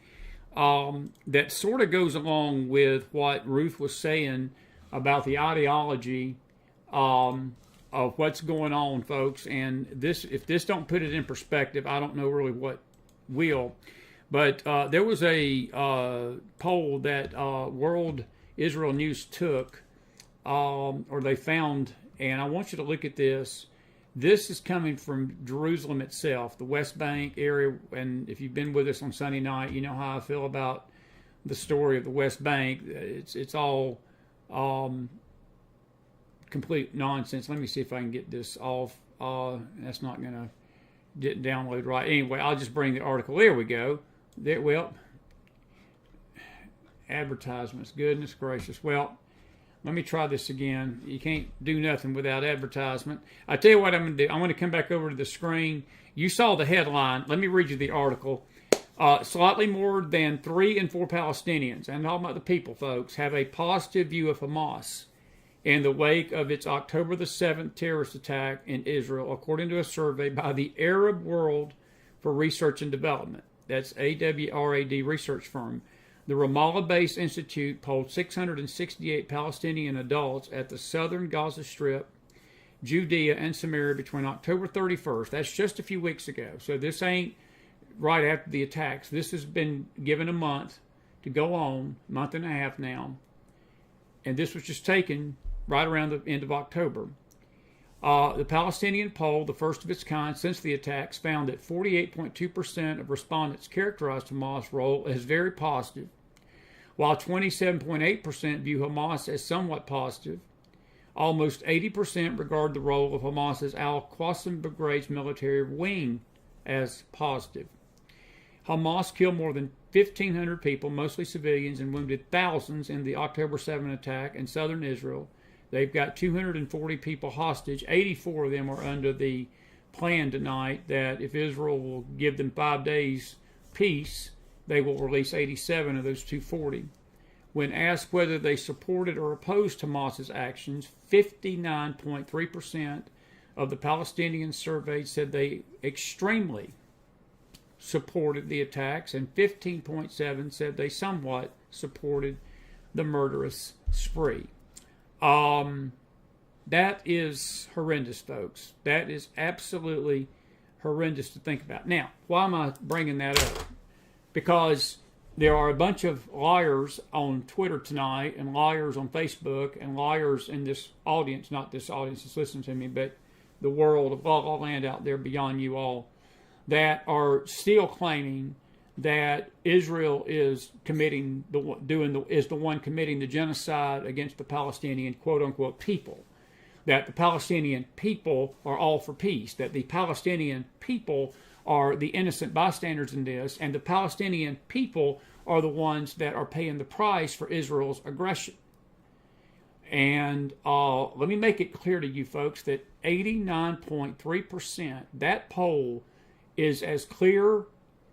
that sort of goes along with what Ruth was saying about the ideology of what's going on, folks. And this, if this don't put it in perspective, I don't know really what will. But there was a poll that World Israel News took, or they found, and I want you to look at this. This is coming from Jerusalem itself, the West Bank area. And if you've been with us on Sunday night, you know how I feel about the story of the West Bank. It's all complete nonsense. Let me see if I can get this off. That's not going to get download right. Anyway, I'll just bring the article. There we go. There, well, advertisements. Goodness gracious. Well, let me try this again. You can't do nothing without advertisement. I tell you what I'm going to do. I'm going to come back over to the screen. You saw the headline. Let me read you the article. Slightly more than 3 in 4 Palestinians, and I'm talking about the people, folks, have a positive view of Hamas in the wake of its October the 7th terrorist attack in Israel, according to a survey by the Arab World for Research and Development. That's AWRAD research firm. The Ramallah-based institute polled 668 Palestinian adults at the southern Gaza Strip, Judea, and Samaria between October 31st. That's just a few weeks ago. So this ain't right after the attacks. This has been given a month to go on, month and a half now. And this was just taken right around the end of October. The Palestinian poll, the first of its kind since the attacks, found that 48.2% of respondents characterized Hamas' role as very positive, while 27.8% view Hamas as somewhat positive. Almost 80% regard the role of Hamas's Al-Qassam Brigade's military wing as positive. Hamas killed more than 1,500 people, mostly civilians, and wounded thousands in the October 7 attack in southern Israel. They've got 240 people hostage. 84 of them are under the plan tonight that if Israel will give them 5 days peace, they will release 87 of those 240. When asked whether they supported or opposed Hamas's actions, 59.3% of the Palestinians surveyed said they extremely supported the attacks, and 15.7% said they somewhat supported the murderous spree. That is horrendous, folks. That is absolutely horrendous to think about. Now, why am I bringing that up? Because there are a bunch of liars on Twitter tonight, and liars on Facebook, and liars in this audience, not this audience that's listening to me, but the world of La La Land out there beyond you all, that are still claiming that Israel is committing is the one committing the genocide against the Palestinian quote unquote people. That the Palestinian people are all for peace. That the Palestinian people are the innocent bystanders in this, and the Palestinian people are the ones that are paying the price for Israel's aggression. And let me make it clear to you folks that 89.3%, that poll is as clear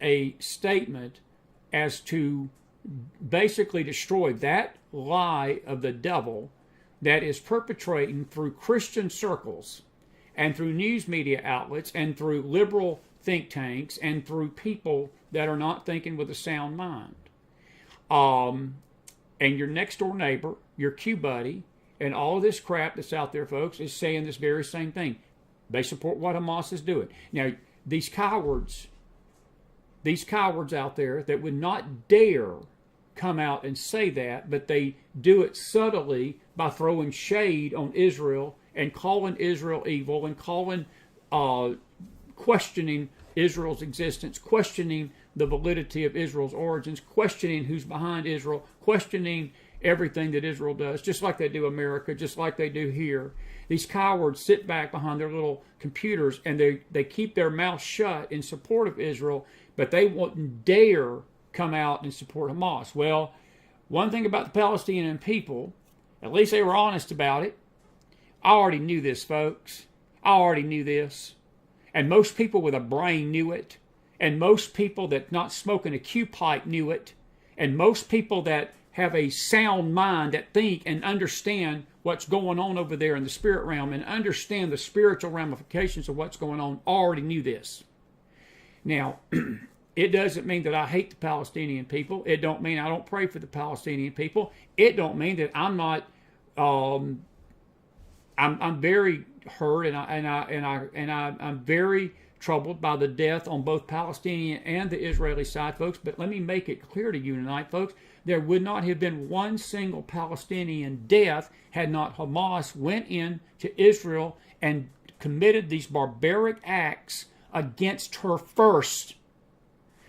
a statement as to basically destroy that lie of the devil that is perpetrating through Christian circles and through news media outlets and through liberal think tanks and through people that are not thinking with a sound mind. And your next door neighbor, your Q buddy, and all of this crap that's out there, folks, is saying this very same thing. They support what Hamas is doing. Now, these cowards out there that would not dare come out and say that, but they do it subtly by throwing shade on Israel and calling Israel evil and questioning Israel's existence, questioning the validity of Israel's origins, questioning who's behind Israel, questioning everything that Israel does, just like they do America, just like they do here. These cowards sit back behind their little computers and they keep their mouths shut in support of Israel, but they wouldn't dare come out and support Hamas. Well, one thing about the Palestinian people, at least they were honest about it. I already knew this, folks. I already knew this. And most people with a brain knew it. And most people that not smoking a Q pipe knew it. And most people that have a sound mind that think and understand what's going on over there in the spirit realm and understand the spiritual ramifications of what's going on already knew this. Now, it doesn't mean that I hate the Palestinian people. It don't mean I don't pray for the Palestinian people. It don't mean that I'm not. I'm very hurt and I'm very troubled by the death on both Palestinian and the Israeli side, folks. But let me make it clear to you tonight, folks. There would not have been one single Palestinian death had not Hamas went in to Israel and committed these barbaric acts against her first.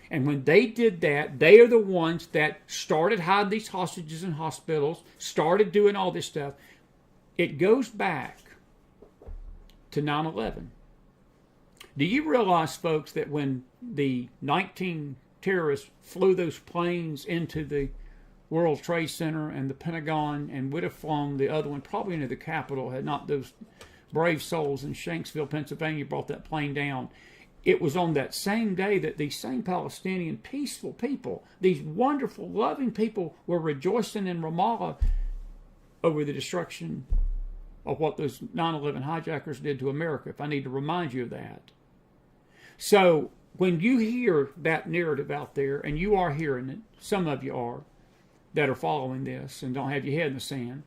And when they did that, they are the ones that started hiding these hostages in hospitals, started doing all this stuff. It goes back to 9/11. Do you realize, folks, that when the 19 terrorists flew those planes into the World Trade Center and the Pentagon and would have flown the other one probably into the Capitol had not those brave souls in Shanksville, Pennsylvania brought that plane down? It was on that same day that these same Palestinian peaceful people, these wonderful, loving people, were rejoicing in Ramallah over the destruction of what those 9/11 hijackers did to America, if I need to remind you of that. So when you hear that narrative out there, and you are hearing it, some of you are, that are following this and don't have your head in the sand,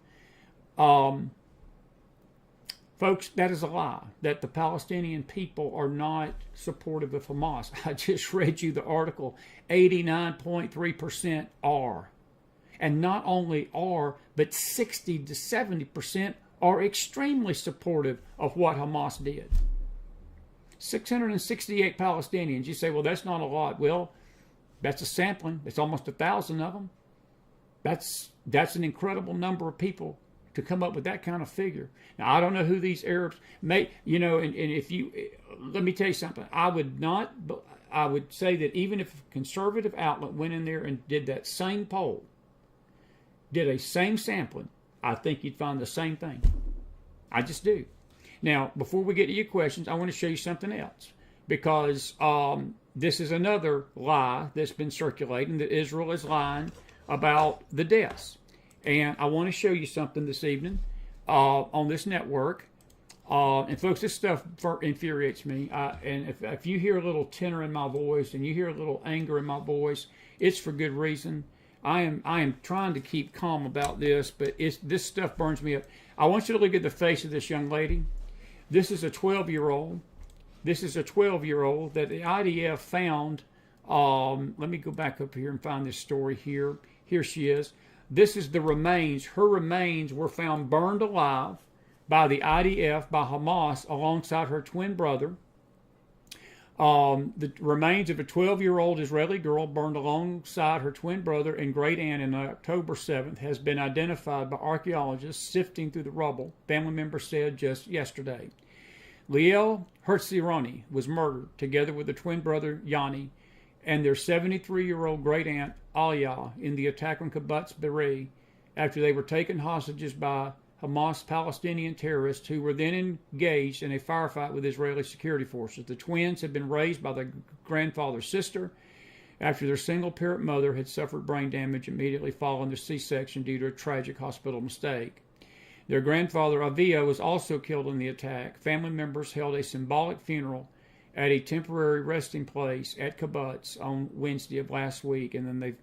folks, that is a lie, that the Palestinian people are not supportive of Hamas. I just read you the article. 89.3% are. And not only are, but 60 to 70% are extremely supportive of what Hamas did. 668 Palestinians. You say, well, that's not a lot. Well, that's a sampling. It's almost 1,000 of them. That's an incredible number of people to come up with that kind of figure. Now, I don't know who these Arabs may, and if you, let me tell you something. I would say that even if a conservative outlet went in there and did that same poll, did a same sampling, I think you'd find the same thing. I just do. Now, before we get to your questions, I want to show you something else, because this is another lie that's been circulating, that Israel is lying about the deaths. And I want to show you something this evening on this network. And folks, this stuff infuriates me. And if you hear a little tenor in my voice and you hear a little anger in my voice, it's for good reason. I am trying to keep calm about this, but this stuff burns me up. I want you to look at the face of this young lady. This is a 12-year-old. This is a 12-year-old that the IDF found. Let me go back up here and find this story here. Here she is. This is the remains. Her remains were found burned alive by the IDF, by Hamas, alongside her twin brother. The remains of a 12-year-old Israeli girl burned alongside her twin brother and great aunt on October 7th has been identified by archaeologists sifting through the rubble, family members said just yesterday. Liel Herzironi was murdered together with her twin brother Yanni and their 73-year-old great aunt Aliyah in the attack on Kibbutz Be'eri after they were taken hostages by Hamas Palestinian terrorists who were then engaged in a firefight with Israeli security forces. The twins had been raised by their grandfather's sister after their single-parent mother had suffered brain damage immediately following the C-section due to a tragic hospital mistake. Their grandfather Avia was also killed in the attack. Family members held a symbolic funeral at a temporary resting place at Kibbutz on Wednesday of last week, and then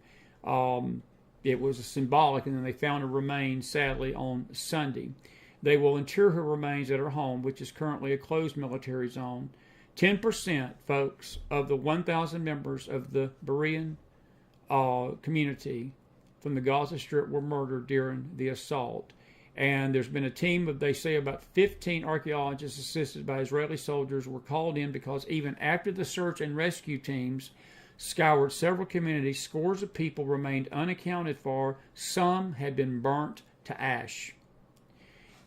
it was symbolic, and then they found her remains, sadly, on Sunday. They will inter her remains at her home, which is currently a closed military zone. 10%, folks, of the 1,000 members of the Berean community from the Gaza Strip were murdered during the assault. And there's been a team of, they say, about 15 archaeologists assisted by Israeli soldiers were called in because even after the search and rescue teams scoured several communities, scores of people remained unaccounted for. Some had been burnt to ash.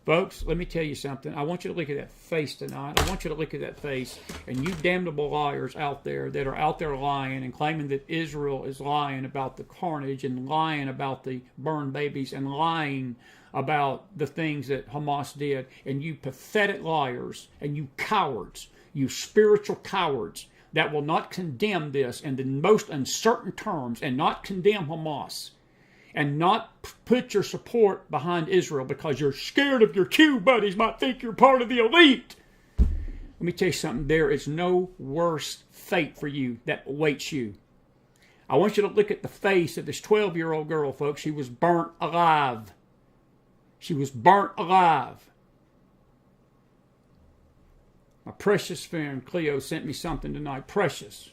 Folks, let me tell you something. I want you to look at that face tonight. I want you to look at that face. And you damnable liars out there that are out there lying and claiming that Israel is lying about the carnage and lying about the burned babies and lying about the things that Hamas did. And you pathetic liars and you cowards, you spiritual cowards, that will not condemn this in the most uncertain terms and not condemn Hamas and not put your support behind Israel because you're scared of your Q buddies might think you're part of the elite. Let me tell you something. There is no worse fate for you that awaits you. I want you to look at the face of this 12-year-old girl, folks. She was burnt alive. She was burnt alive. My precious friend Cleo sent me something tonight. Precious.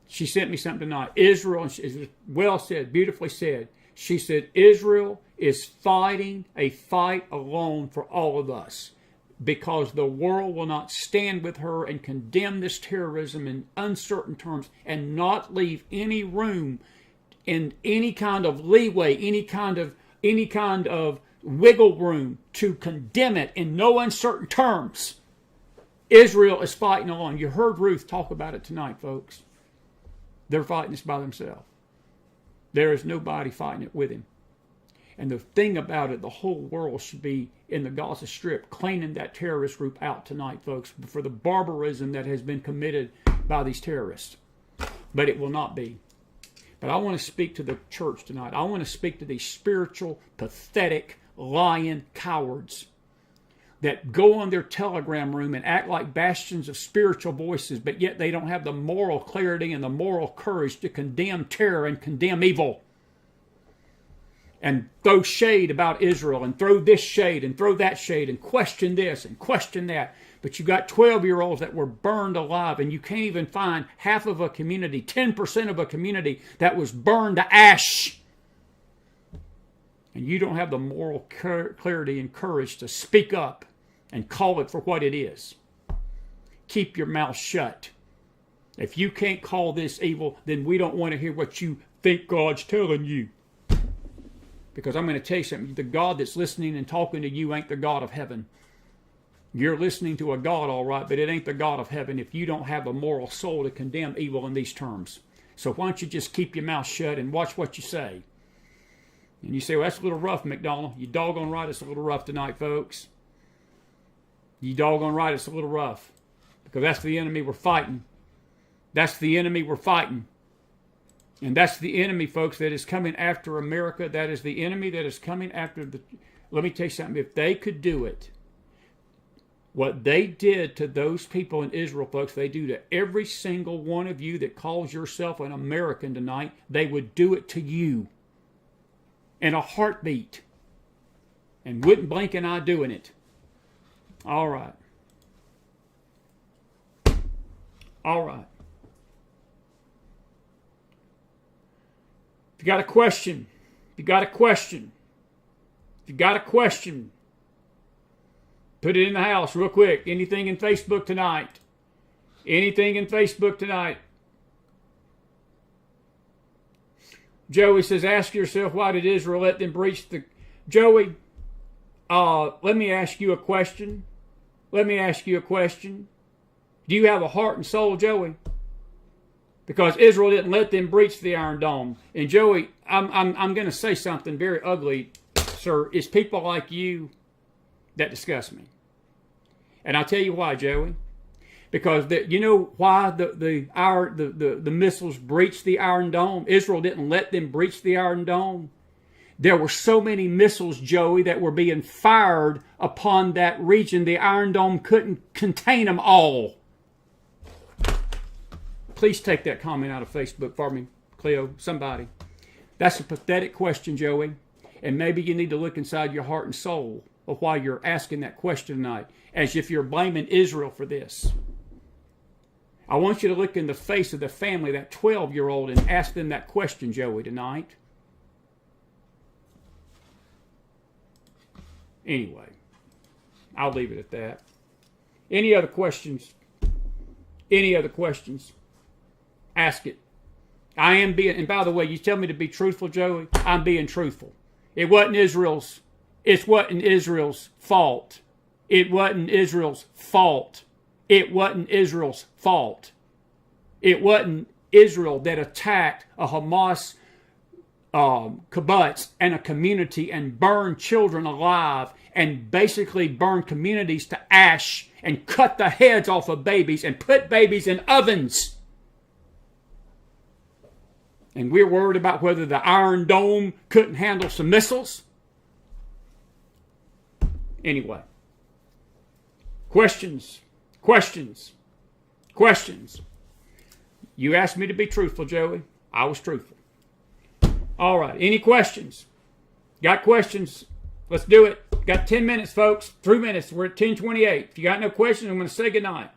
She sent me something tonight. Israel, and it was well said, beautifully said. She said, Israel is fighting a fight alone for all of us because the world will not stand with her and condemn this terrorism in uncertain terms and not leave any room in any kind of leeway, any kind of wiggle room to condemn it in no uncertain terms. Israel is fighting alone. You heard Ruth talk about it tonight, folks. They're fighting this by themselves. There is nobody fighting it with him. And the thing about it, the whole world should be in the Gaza Strip cleaning that terrorist group out tonight, folks, for the barbarism that has been committed by these terrorists. But it will not be. But I want to speak to the church tonight. I want to speak to these spiritual, pathetic, lying cowards that go on their telegram room and act like bastions of spiritual voices, but yet they don't have the moral clarity and the moral courage to condemn terror and condemn evil. And throw shade about Israel and throw this shade and throw that shade and question this and question that. But you got 12-year-olds that were burned alive, and you can't even find half of a community, 10% of a community that was burned to ash. And you don't have the moral clarity and courage to speak up and call it for what it is. Keep your mouth shut. If you can't call this evil, then we don't want to hear what you think God's telling you. Because I'm going to tell you something. The God that's listening and talking to you ain't the God of heaven. You're listening to a God, all right, but it ain't the God of heaven if you don't have a moral soul to condemn evil in these terms. So why don't you just keep your mouth shut and watch what you say? And you say, well, that's a little rough, McDonald. You doggone right it's a little rough tonight, folks. You doggone right it's a little rough. Because that's the enemy we're fighting. That's the enemy we're fighting. And that's the enemy, folks, that is coming after America. That is the enemy that is coming after the... Let me tell you something. If they could do it, what they did to those people in Israel, folks, they do to every single one of you that calls yourself an American tonight, they would do it to you in a heartbeat and wouldn't blink an eye doing it. All right. All right. If you got a question, put it in the house real quick. Anything in Facebook tonight. Anything in Facebook tonight? Joey says, ask yourself, why did Israel let them breach the... Joey, let me ask you a question. Let me ask you a question. Do you have a heart and soul, Joey? Because Israel didn't let them breach the Iron Dome. And Joey, I'm going to say something very ugly, sir. It's people like you that disgust me. And I'll tell you why, Joey. Because you know why the missiles breached the Iron Dome? Israel didn't let them breach the Iron Dome. There were so many missiles, Joey, that were being fired upon that region. The Iron Dome couldn't contain them all. Please take that comment out of Facebook for me, Cleo, somebody. That's a pathetic question, Joey. And maybe you need to look inside your heart and soul of why you're asking that question tonight, as if you're blaming Israel for this. I want you to look in the face of the family, that 12-year-old, and ask them that question, Joey, tonight. Anyway, I'll leave it at that. Any other questions? Any other questions? Ask it. I am being, and by the way, you tell me to be truthful, Joey. I'm being truthful. It wasn't Israel's fault. It wasn't Israel's fault. It wasn't Israel's fault. It wasn't Israel that attacked a Hamas kibbutz and a community and burned children alive and basically burned communities to ash and cut the heads off of babies and put babies in ovens. And we're worried about whether the Iron Dome couldn't handle some missiles. Anyway. Questions. You asked me to be truthful, Joey. I was truthful. All right. Any questions? Got questions? Let's do it. Got 10 minutes, folks. 3 minutes. We're at 10:28. If you got no questions, I'm going to say goodnight.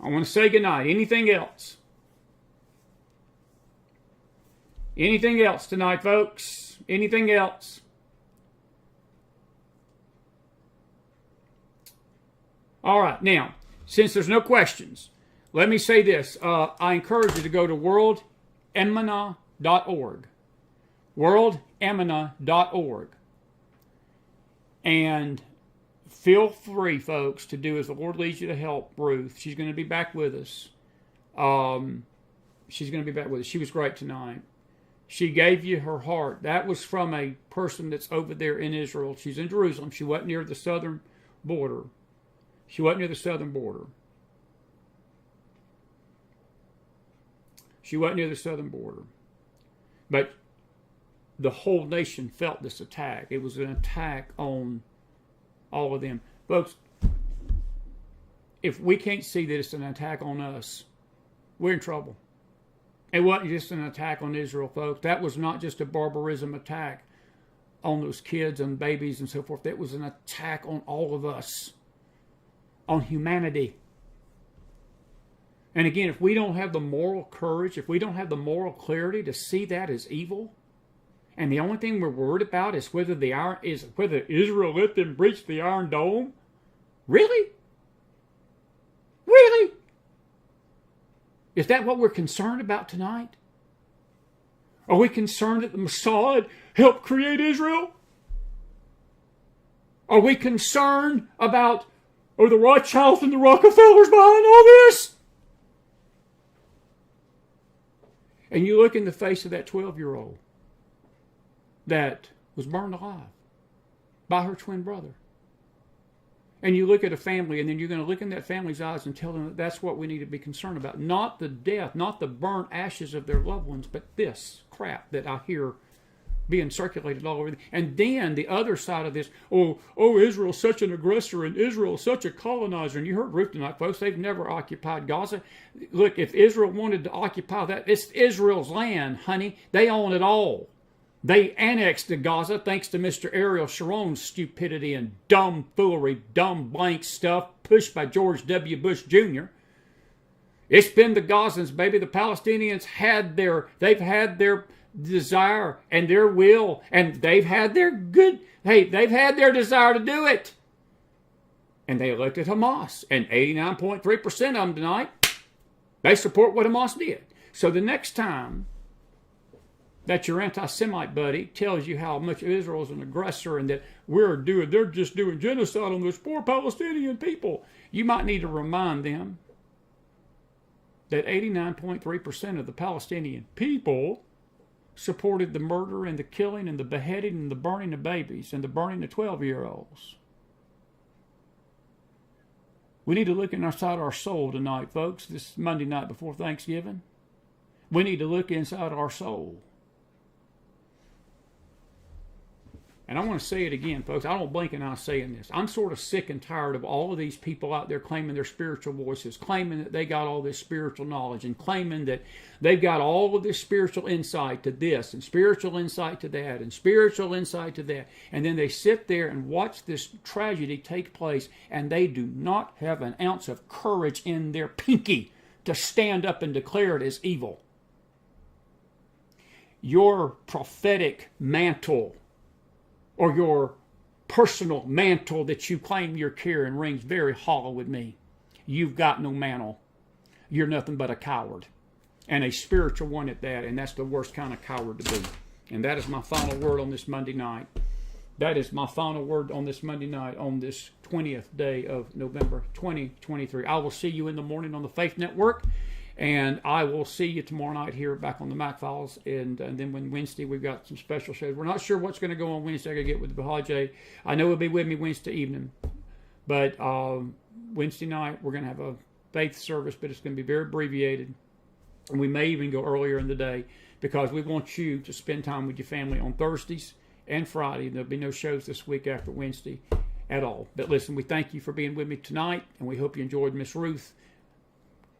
I want to say goodnight. Anything else? Anything else tonight, folks? Anything else? All right. Now, since there's no questions, let me say this. I encourage you to go to worldemunah.org. worldemunah.org. And feel free, folks, to do as the Lord leads you to help Ruth. She's going to be back with us. She's going to be back with us. She was great tonight. She gave you her heart. That was from a person that's over there in Israel. She's in Jerusalem. She wasn't near the southern border. She wasn't near the southern border. She wasn't near the southern border. But the whole nation felt this attack. It was an attack on all of them. Folks, if we can't see that it's an attack on us, we're in trouble. It wasn't just an attack on Israel, folks. That was not just a barbarism attack on those kids and babies and so forth. That was an attack on all of us, on humanity. And again, if we don't have the moral courage, if we don't have the moral clarity to see that as evil, and the only thing we're worried about is whether Israel let them breach the Iron Dome, really? Really? Is that what we're concerned about tonight? Are we concerned that the Mossad helped create Israel? Are we concerned about, the Rothschilds and the Rockefellers behind all this? And you look in the face of that 12-year-old that was burned alive by her twin brother. And you look at a family, and then you're going to look in that family's eyes and tell them that that's what we need to be concerned about. Not the death, not the burnt ashes of their loved ones, but this crap that I hear being circulated all over. And then the other side of this, Israel's such an aggressor, and Israel's such a colonizer. And you heard Ruth tonight, folks, they've never occupied Gaza. Look, if Israel wanted to occupy that, it's Israel's land, honey. They own it all. They annexed to Gaza thanks to Mr. Ariel Sharon's stupidity and dumb foolery, dumb blank stuff pushed by George W. Bush Jr. It's been the Gazans, baby. The Palestinians they've had their desire and their will, and they've had their desire to do it. And they elected Hamas. And 89.3% of them tonight, they support what Hamas did. So the next time that your anti-Semite buddy tells you how much Israel is an aggressor and that they're just doing genocide on those poor Palestinian people, you might need to remind them that 89.3% of the Palestinian people supported the murder and the killing and the beheading and the burning of babies and the burning of 12-year-olds. We need to look inside our soul tonight, folks, this Monday night before Thanksgiving. We need to look inside our soul. And I want to say it again, folks. I don't blink an eye saying this. I'm sort of sick and tired of all of these people out there claiming their spiritual voices, claiming that they got all this spiritual knowledge, and claiming that they've got all of this spiritual insight to this, and spiritual insight to that, and spiritual insight to that. And then they sit there and watch this tragedy take place, and they do not have an ounce of courage in their pinky to stand up and declare it as evil. Your prophetic mantle, or your personal mantle that you claim you're carrying, rings very hollow with me. You've got no mantle. You're nothing but a coward. And a spiritual one at that, and that's the worst kind of coward to be. And that is my final word on this Monday night. That is my final word on this Monday night, on this 20th day of November 2023. I will see you in the morning on the Faith Network. And I will see you tomorrow night here back on the Mac Files. And then when Wednesday, we've got some special shows. We're not sure what's going to go on Wednesday. I got to get with Bahaj. I know he'll be with me Wednesday evening. But Wednesday night, we're going to have a faith service, but it's going to be very abbreviated. And we may even go earlier in the day because we want you to spend time with your family on Thursdays and Friday. There'll be no shows this week after Wednesday at all. But listen, we thank you for being with me tonight, and we hope you enjoyed Miss Ruth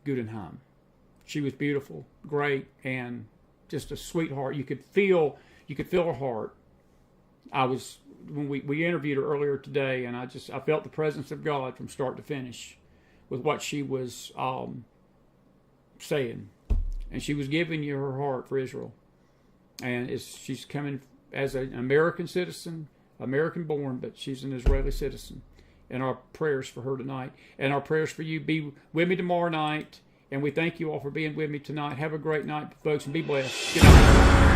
Guggenheim. She was beautiful, great, and just a sweetheart. You could feel her heart. When we interviewed her earlier today, and I felt the presence of God from start to finish with what she was saying, and she was giving you her heart for Israel. And she's coming as an American citizen, American born, but she's an Israeli citizen. And our prayers for her tonight, and our prayers for you. Be with me tomorrow night. And we thank you all for being with me tonight. Have a great night, folks, and be blessed. Good night.